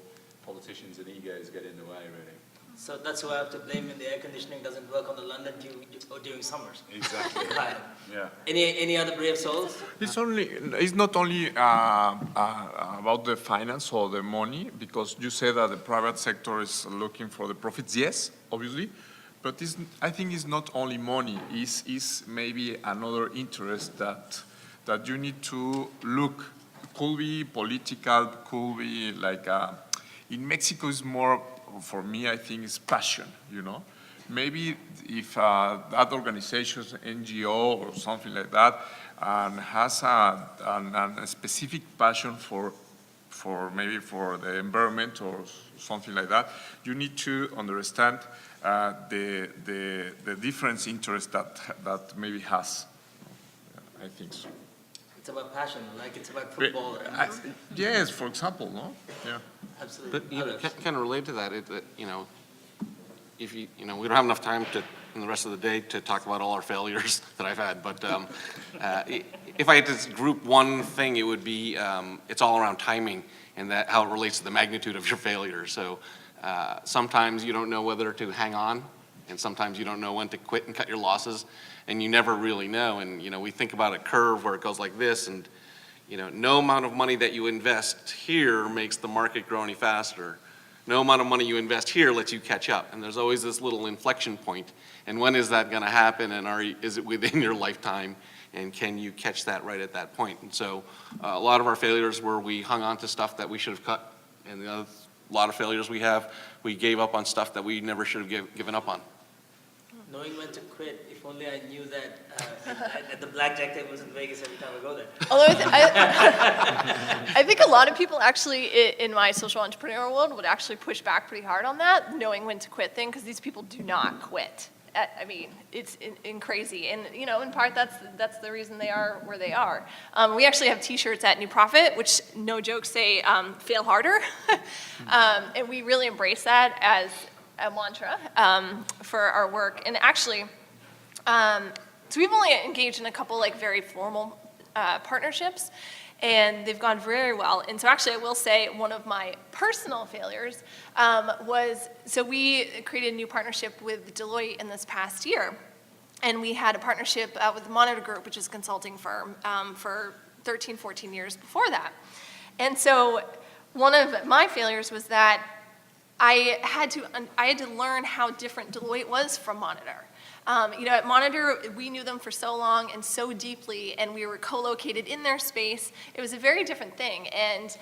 politicians and egos get in the way, really. So that's who I have to blame when the air conditioning doesn't work on the London tube during summers. Exactly. Right. Yeah. Any other brave souls? It's not only about the finance or the money, because you say that the private sector is looking for the profits. Yes, obviously, but I think it's not only money. It's maybe another interest that you need to look. Could be political. Could be like in Mexico is more. For me, I think it's passion, Maybe if that organization, NGO or something like that, has a specific passion for the environment or something like that, you need to understand the different interests that maybe has. I think so. It's about passion, like it's about football. Yes, for example, no? Yeah. Absolutely. But, kind of related to that, if we don't have enough time in the rest of the day to talk about all our failures that I've had, but if I had to group one thing, it would be, it's all around timing and how it relates to the magnitude of your failure. So sometimes you don't know whether to hang on, and sometimes you don't know when to quit and cut your losses, and you never really know. And, we think about a curve where it goes like this, and no amount of money that you invest here makes the market grow any faster. No amount of money you invest here lets you catch up. And there's always this little inflection point. And when is that going to happen? And is it within your lifetime? And can you catch that right at that point? And so a lot of our failures were we hung on to stuff that we should have cut. And a lot of failures we gave up on stuff that we never should have given up on. Knowing when to quit, if only I knew that at the blackjack tables in Vegas every time I go there. Although I think a lot of people actually in my social entrepreneurial world would actually push back pretty hard on that, knowing when to quit thing, because these people do not quit. I mean, it's crazy. And, in part, that's the reason they are where they are. We actually have T-shirts at New Profit, which, no joke, say, fail harder. And we really embrace that as a mantra for our work. And actually, so we've only engaged in a couple very formal partnerships, and they've gone very well. And so actually I will say one of my personal failures was, so we created a new partnership with Deloitte in this past year. And we had a partnership with the Monitor Group, which is a consulting firm, for 13, 14 years before that. And so one of my failures was that I had to learn how different Deloitte was from Monitor. At Monitor, we knew them for so long and so deeply, and we were co-located in their space. It was a very different thing, and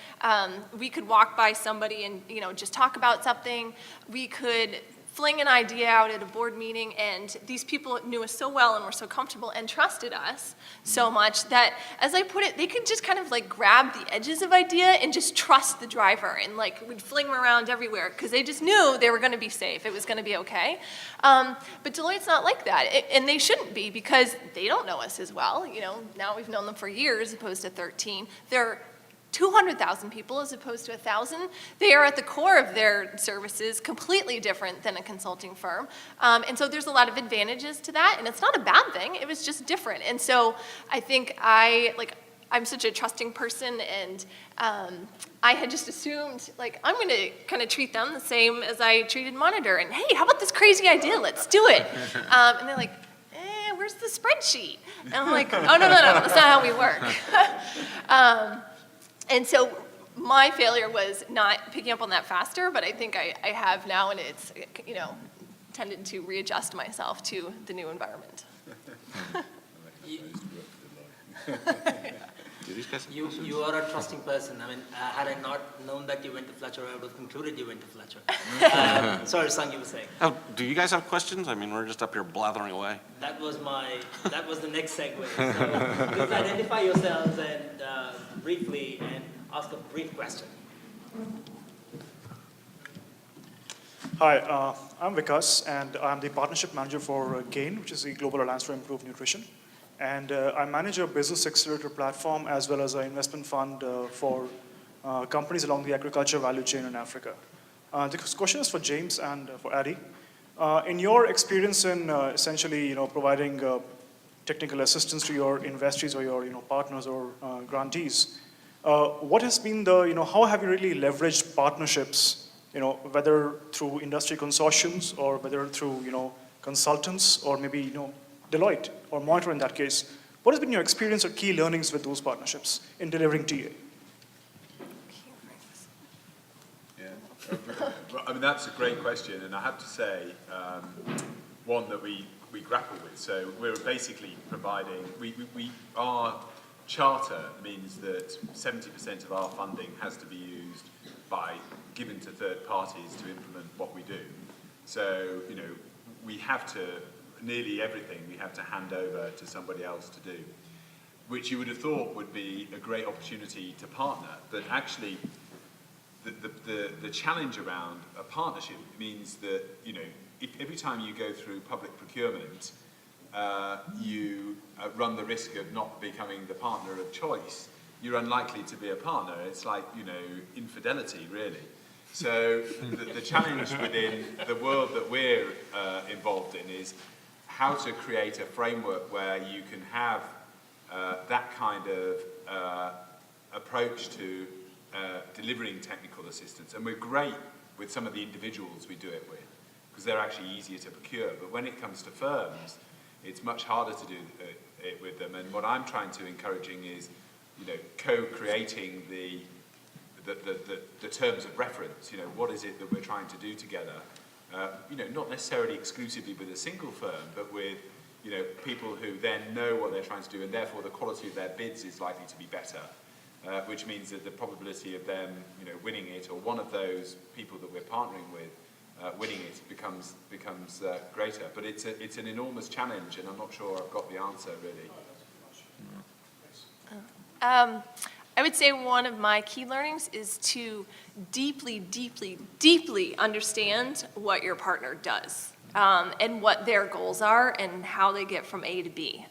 we could walk by somebody and just talk about something. We could fling an idea out at a board meeting, and these people knew us so well and were so comfortable and trusted us so much that, as I put it, they could just kind of grab the edges of idea and just trust the driver, and we'd fling them around everywhere because they just knew they were going to be safe. It was going to be okay. But Deloitte's not like that, and they shouldn't be because they don't know us as well. Now we've known them for years as opposed to 13. They're 200,000 people as opposed to 1,000. They are at the core of their services completely different than a consulting firm. And so there's a lot of advantages to that, and it's not a bad thing. It was just different. And so I think I'm such a trusting person, and I had just assumed, I'm going to kind of treat them the same as I treated Monitor. And hey, how about this crazy idea? Let's do it. And they're like, where's the spreadsheet? And I'm like, oh, no, that's not how we work. And so my failure was not picking up on that faster, but I think I have now, and it's, you know, tended to readjust myself to the new environment. You are a trusting person. I mean, had I not known that you went to Fletcher, I would have concluded you went to Fletcher. Sorry, Sang, you were saying. Oh, do you guys have questions? I mean, we're just up here blathering away. That was the next segue. So please identify yourselves and briefly and ask a brief question. Hi, I'm Vikas, and I'm the partnership manager for GAIN, which is the Global Alliance for Improved Nutrition. And I manage a business accelerator platform as well as an investment fund for companies along the agriculture value chain in Africa. The question is for James and for Addie. In your experience in essentially, providing technical assistance to your investees or your, partners or grantees, what has been the, how have you really leveraged partnerships, whether through industry consortiums or whether through, consultants or maybe, Deloitte or Monitor in that case? What has been your experience or key learnings with those partnerships in delivering TA? Yeah, I mean, that's a great question, and I have to say, one that we grapple with. So we're basically providing, our charter means that 70% of our funding has to be used given to third parties to implement what we do. So, we have to, nearly everything we have to hand over to somebody else to do, which you would have thought would be a great opportunity to partner, but actually the challenge around a partnership means that, if every time you go through public procurement, you run the risk of not becoming the partner of choice, you're unlikely to be a partner. It's like, infidelity, really. So the challenge within the world that we're involved in is how to create a framework where you can have that kind of approach to delivering technical assistance. And we're great with some of the individuals we do it with, because they're actually easier to procure. But when it comes to firms, it's much harder to do it with them. And what I'm trying to encouraging is, co-creating the terms of reference. What is it that we're trying to do together? Not necessarily exclusively with a single firm, but with, people who then know what they're trying to do, and therefore the quality of their bids is likely to be better, which means that the probability of them, winning it, or one of those people that we're partnering with, winning it becomes greater. But it's an enormous challenge, and I'm not sure I've got the answer, really. I would say one of my key learnings is to deeply, deeply, deeply understand what your partner does, and what their goals are and how they get from A to B.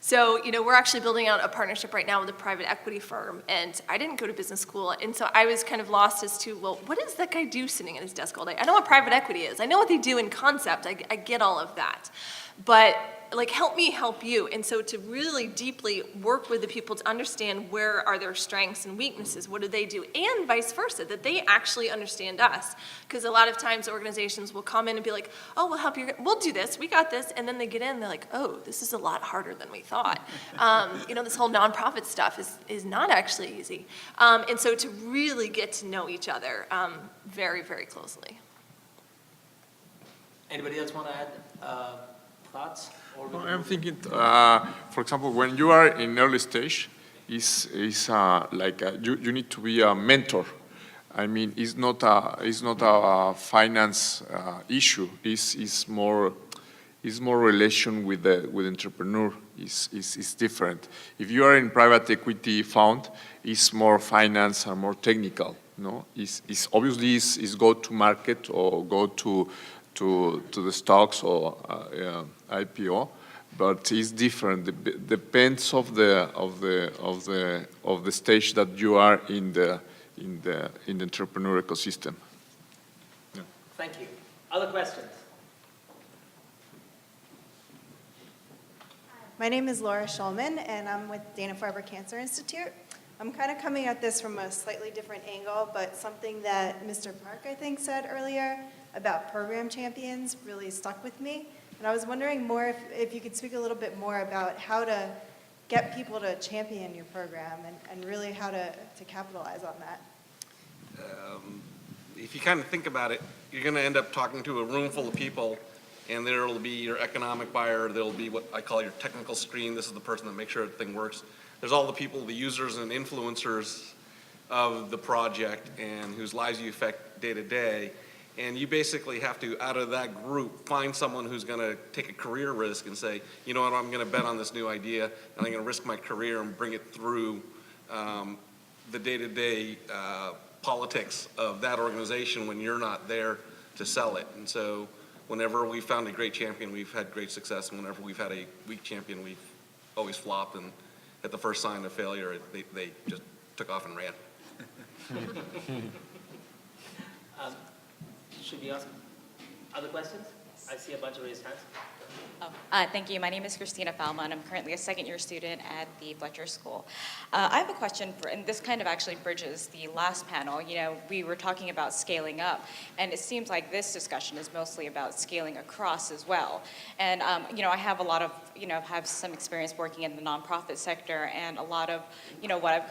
So, we're actually building out a partnership right now with a private equity firm, and I didn't go to business school, and so I was kind of lost as to, well, what does that guy do sitting at his desk all day? I know what private equity is. I know what they do in concept. I get all of that. But help me help you. And so to really deeply work with the people to understand where are their strengths and weaknesses, what do they do, and vice versa, that they actually understand us. Because a lot of times organizations will come in and be like, oh, we'll help you, we'll do this, we got this, and then they get in and they're like, oh, this is a lot harder than we thought. This whole nonprofit stuff is not actually easy. And so to really get to know each other very, very closely. Anybody else want to add thoughts? Well, I'm thinking, for example, when you are in early stage, you need to be a mentor. I mean, it's not a finance issue. It's more relation with the entrepreneur. Is different. If you are in private equity fund, it's more finance and more technical. No, it's obviously is go to market or go to the stocks or IPO, but it's different. It depends of the stage that you are in the entrepreneur ecosystem. Yeah. Thank you. Other questions? My name is Laura Schulman, and I'm with Dana-Farber Cancer Institute. I'm kind of coming at this from a slightly different angle, but something that Mr. Park, I think, said earlier about program champions really stuck with me. And I was wondering more if you could speak a little bit more about how to get people to champion your program and really how to capitalize on that? If you kind of think about it, you're going to end up talking to a room full of people, and there will be your economic buyer, there will be what I call your technical screen. This is the person that makes sure everything works. There's all the people, the users and influencers of the project and whose lives you affect day to day. And you basically have to, out of that group, find someone who's going to take a career risk and say, you know what, I'm going to bet on this new idea, and I'm going to risk my career and bring it through the day-to-day politics of that organization when you're not there to sell it. And so whenever we found a great champion, we've had great success. And whenever we've had a weak champion, we've always flopped. And at the first sign of failure, they just took off and ran. Should we ask other questions? I see a bunch of raised hands. Thank you. My name is Christina Falma, and I'm currently a second-year student at the Fletcher School. I have a question and this kind of actually bridges the last panel. You know, we were talking about scaling up, and it seems like this discussion is mostly about scaling across as well. And, you know, I have a lot of, have some experience working in the nonprofit sector, and a lot of, what I've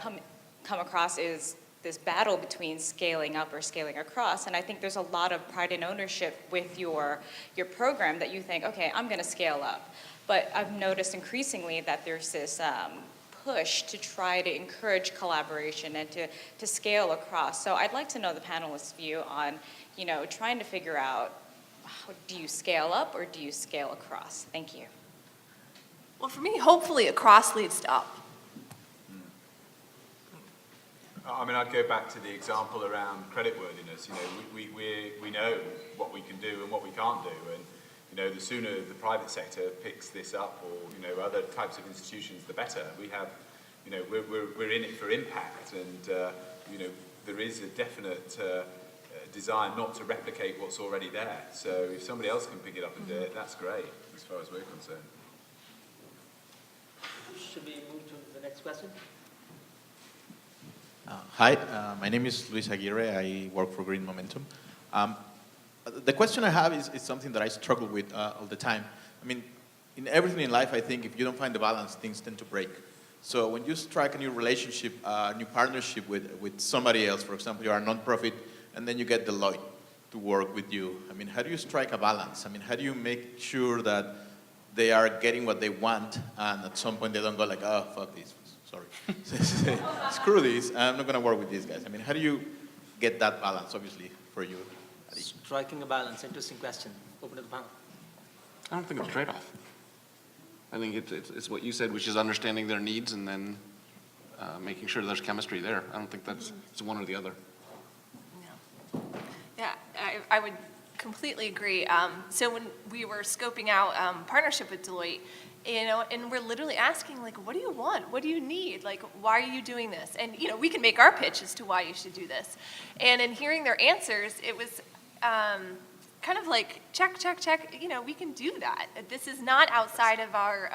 come across is this battle between scaling up or scaling across, and I think there's a lot of pride and ownership with your program that you think, okay, I'm going to scale up. But I've noticed increasingly that there's this push to try to encourage collaboration and to scale across. So I'd like to know the panelists' view on, trying to figure out, do you scale up or do you scale across? Thank you. Well, for me, hopefully across leads to up. I mean, I'd go back to the example around creditworthiness. We know what we can do and what we can't do, and the sooner the private sector picks this up, or other types of institutions, the better. We have, we're in it for impact, and there is a definite desire not to replicate what's already there. So if somebody else can pick it up and do it, that's great, as far as we're concerned. Should we move to the next question? Hi, my name is Luis Aguirre. I work for Green Momentum. The question I have is something that I struggle with all the time. I mean, in everything in life, I think if you don't find the balance, things tend to break. So when you strike a new relationship, a new partnership with somebody else, for example, you are a nonprofit, and then you get Deloitte to work with you. I mean, how do you strike a balance? I mean, how do you make sure that they are getting what they want, and at some point they don't go like, oh, fuck this. Sorry. Screw this, I'm not going to work with these guys. I mean, how do you get that balance, obviously, for you? Striking a balance, interesting question. Open to the panel. I don't think it's a trade-off. I think it's what you said, which is understanding their needs and then making sure there's chemistry there. I don't think it's one or the other. Yeah, I would completely agree. So when we were scoping out partnership with Deloitte, and we're literally asking, like, what do you want? What do you need? Like, why are you doing this? And, we can make our pitch as to why you should do this. And in hearing their answers, it was kind of like, check, check, check, we can do that. This is not outside of our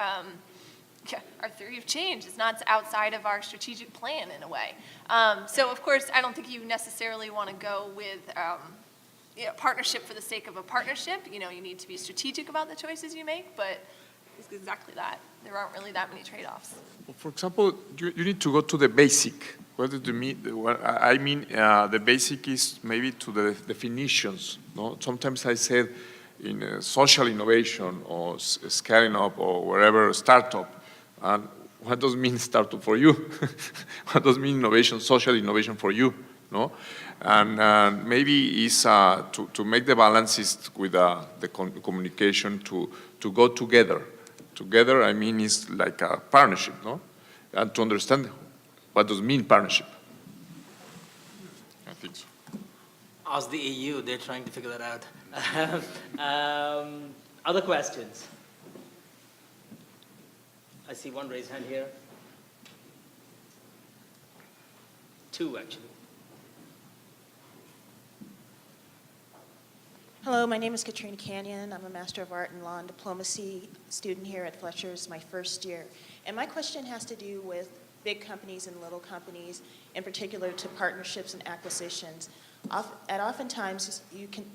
theory of change. It's not outside of our strategic plan in a way. So, of course, I don't think you necessarily want to go with partnership for the sake of a partnership. You need to be strategic about the choices you make, but it's exactly that. There aren't really that many trade-offs. Well, for example, you need to go to the basic. What do you mean? What I mean, the basic is maybe to the definitions. No, sometimes I said in social innovation or scaling up or wherever startup. And what does mean startup for you? What does mean innovation, social innovation for you? No, and maybe is to make the balances with the communication to go together. Together, I mean, is like a partnership, no? And to understand what does mean partnership. I think so. Ask the EU, they're trying to figure that out. Other questions? I see one raised hand here. Two, actually. Hello, my name is Katrina Canyon. I'm a Master of Art in Law and Diplomacy student here at Fletcher. It's my first year. And my question has to do with big companies and little companies, in particular to partnerships and acquisitions. Oftentimes,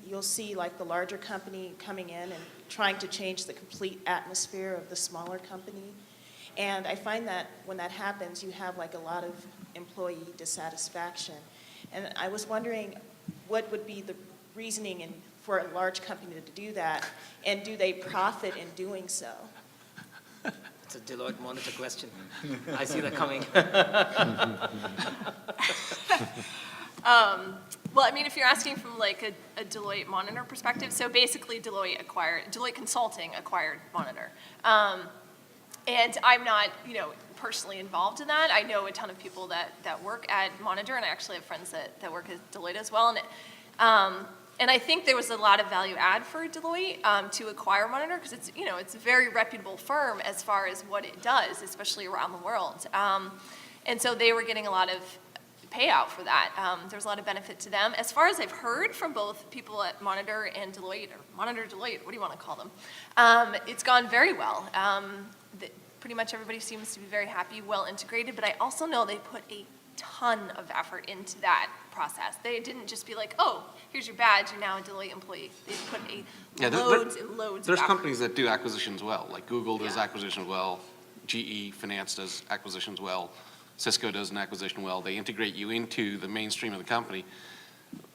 you'll see like the larger company coming in and trying to change the complete atmosphere of the smaller company. And I find that when that happens, you have like a lot of employee dissatisfaction. And I was wondering, what would be the reasoning for a large company to do that? And do they profit in doing so? It's a Deloitte Monitor question. I see that coming. Well, I mean, if you're asking from like a Deloitte Monitor perspective, so basically Deloitte Consulting acquired Monitor. And I'm not, personally involved in that. I know a ton of people that work at Monitor, and I actually have friends that work at Deloitte as well. And I think there was a lot of value add for Deloitte to acquire Monitor, because it's a very reputable firm as far as what it does, especially around the world. And so they were getting a lot of payout for that. There's a lot of benefit to them. As far as I've heard from both people at Monitor and Deloitte, or Monitor Deloitte, what do you want to call them? It's gone very well. Pretty much everybody seems to be very happy, well integrated, but I also know they put a ton of effort into that process. They didn't just be like, oh, here's your badge, you're now a Deloitte employee. They put loads and loads There's of effort. companies that do acquisitions well, like Google does acquisitions well, GE Finance does acquisitions well, Cisco does an acquisition well. They integrate you into the mainstream of the company.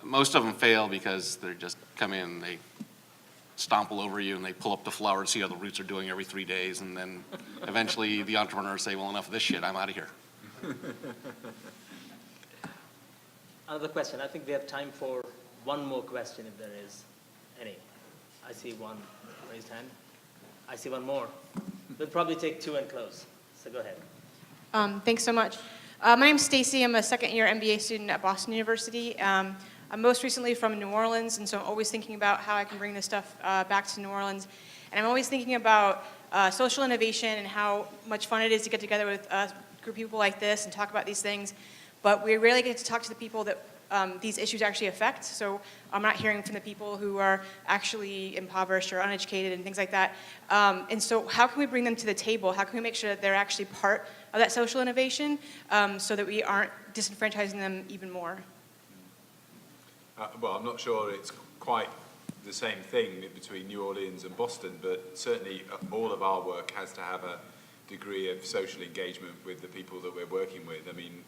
Most of them fail because they just come in, they stomp all over you, and they pull up the flower to see how the roots are doing every 3 days, and then eventually the entrepreneurs say, well, enough of this shit, I'm out of here. Another question. I think we have time for one more question, if there is any. I see one raised hand. I see one more. We'll probably take two and close. So go ahead. Thanks so much. My name's Stacy. I'm a second-year MBA student at Boston University. I'm most recently from New Orleans, and so I'm always thinking about how I can bring this stuff back to New Orleans. And I'm always thinking about social innovation and how much fun it is to get together with a group of people like this and talk about these things. But we rarely get to talk to the people that these issues actually affect. So I'm not hearing from the people who are actually impoverished or uneducated and things like that. And so how can we bring them to the table? How can we make sure that they're actually part of that social innovation so that we aren't disenfranchising them even more? Well, I'm not sure it's quite the same thing between New Orleans and Boston, but certainly all of our work has to have a degree of social engagement with the people that we're working with. I mean,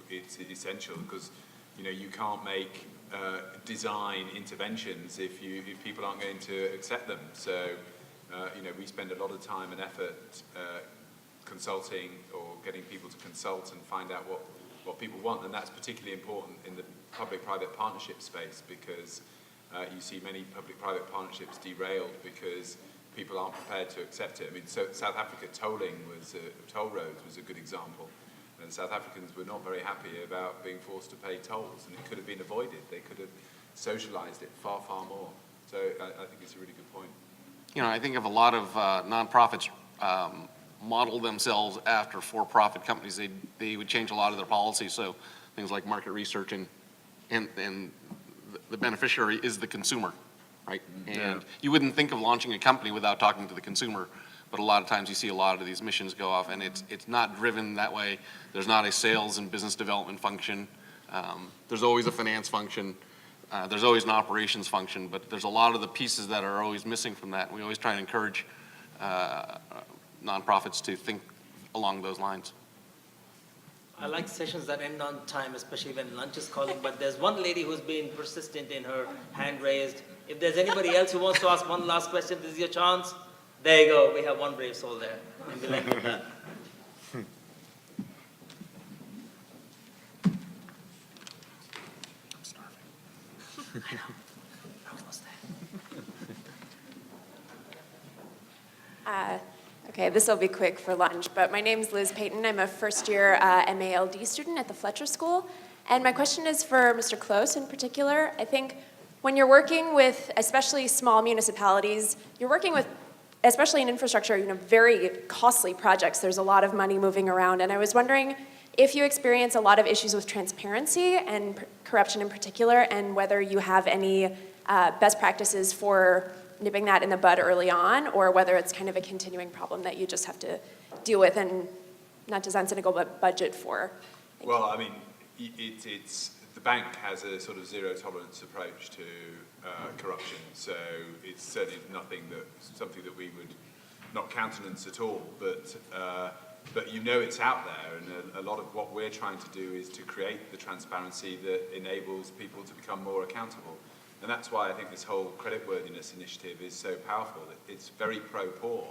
it's essential because, you can't make design interventions if people aren't going to accept them. So, we spend a lot of time and effort consulting or getting people to consult and find out what people want, and that's particularly important in the public-private partnership space because you see many public-private partnerships derailed because people aren't prepared to accept it. I mean, so South Africa toll roads was a good example, and South Africans were not very happy about being forced to pay tolls, and it could have been avoided. They could have socialized it far, far more. So I think it's a really good point. I think of a lot of nonprofits model themselves after for-profit companies. They would change a lot of their policies, so things like market research and the beneficiary is the consumer, right? And you wouldn't think of launching a company without talking to the consumer, but a lot of times you see a lot of these missions go off, and it's not driven that way. There's not a sales and business development function. There's always a finance function. There's always an operations function, but there's a lot of the pieces that are always missing from that. We always try and encourage nonprofits to think along those lines. I like sessions that end on time, especially when lunch is calling, but there's one lady who's been persistent in her hand raised. If there's anybody else who wants to ask one last question, this is your chance. There you go. We have one brave soul there. And we'll end with that. I'm starving. I know. I'm almost there. Okay, this will be quick for lunch, but my name's Liz Payton. I'm a first-year MALD student at the Fletcher School, and my question is for Mr. Close in particular. I think when you're working with, especially small municipalities, you're working with, especially in infrastructure, very costly projects. There's a lot of money moving around, and I was wondering if you experience a lot of issues with transparency and corruption in particular, and whether you have any best practices for nipping that in the bud early on, or whether it's kind of a continuing problem that you just have to deal with and, not to sound cynical, but budget for. Well, I mean, it's the bank has a sort of zero tolerance approach to corruption, so it's certainly something that we would not countenance at all. But but you know it's out there, and a lot of what we're trying to do is to create the transparency that enables people to become more accountable. And that's why I think this whole creditworthiness initiative is so powerful. It's very pro-poor,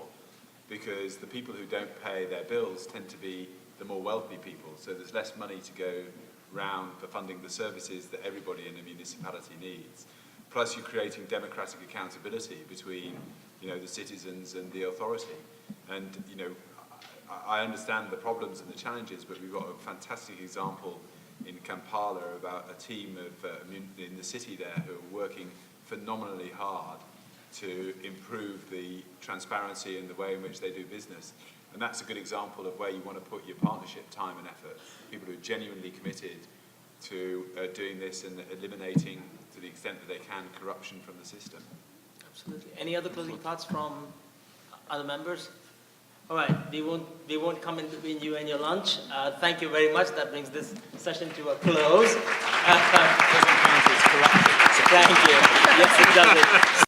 because the people who don't pay their bills tend to be the more wealthy people, so there's less money to go round for funding the services that everybody in a municipality needs. Plus you're creating democratic accountability between, the citizens and the authority. And, I understand the problems and the challenges, but we've got a fantastic example in Kampala about a team of in the city there who are working phenomenally hard to improve the transparency and the way in which they do business. And that's a good example of where you want to put your partnership time and effort. People who are genuinely committed to doing this and eliminating, to the extent that they can, corruption from the system. Absolutely. Any other closing thoughts from other members? All right, we won't come in between you and your lunch. Thank you very much. That brings this session to a close. Doesn't count as corruption. Thank you. Yes, it does.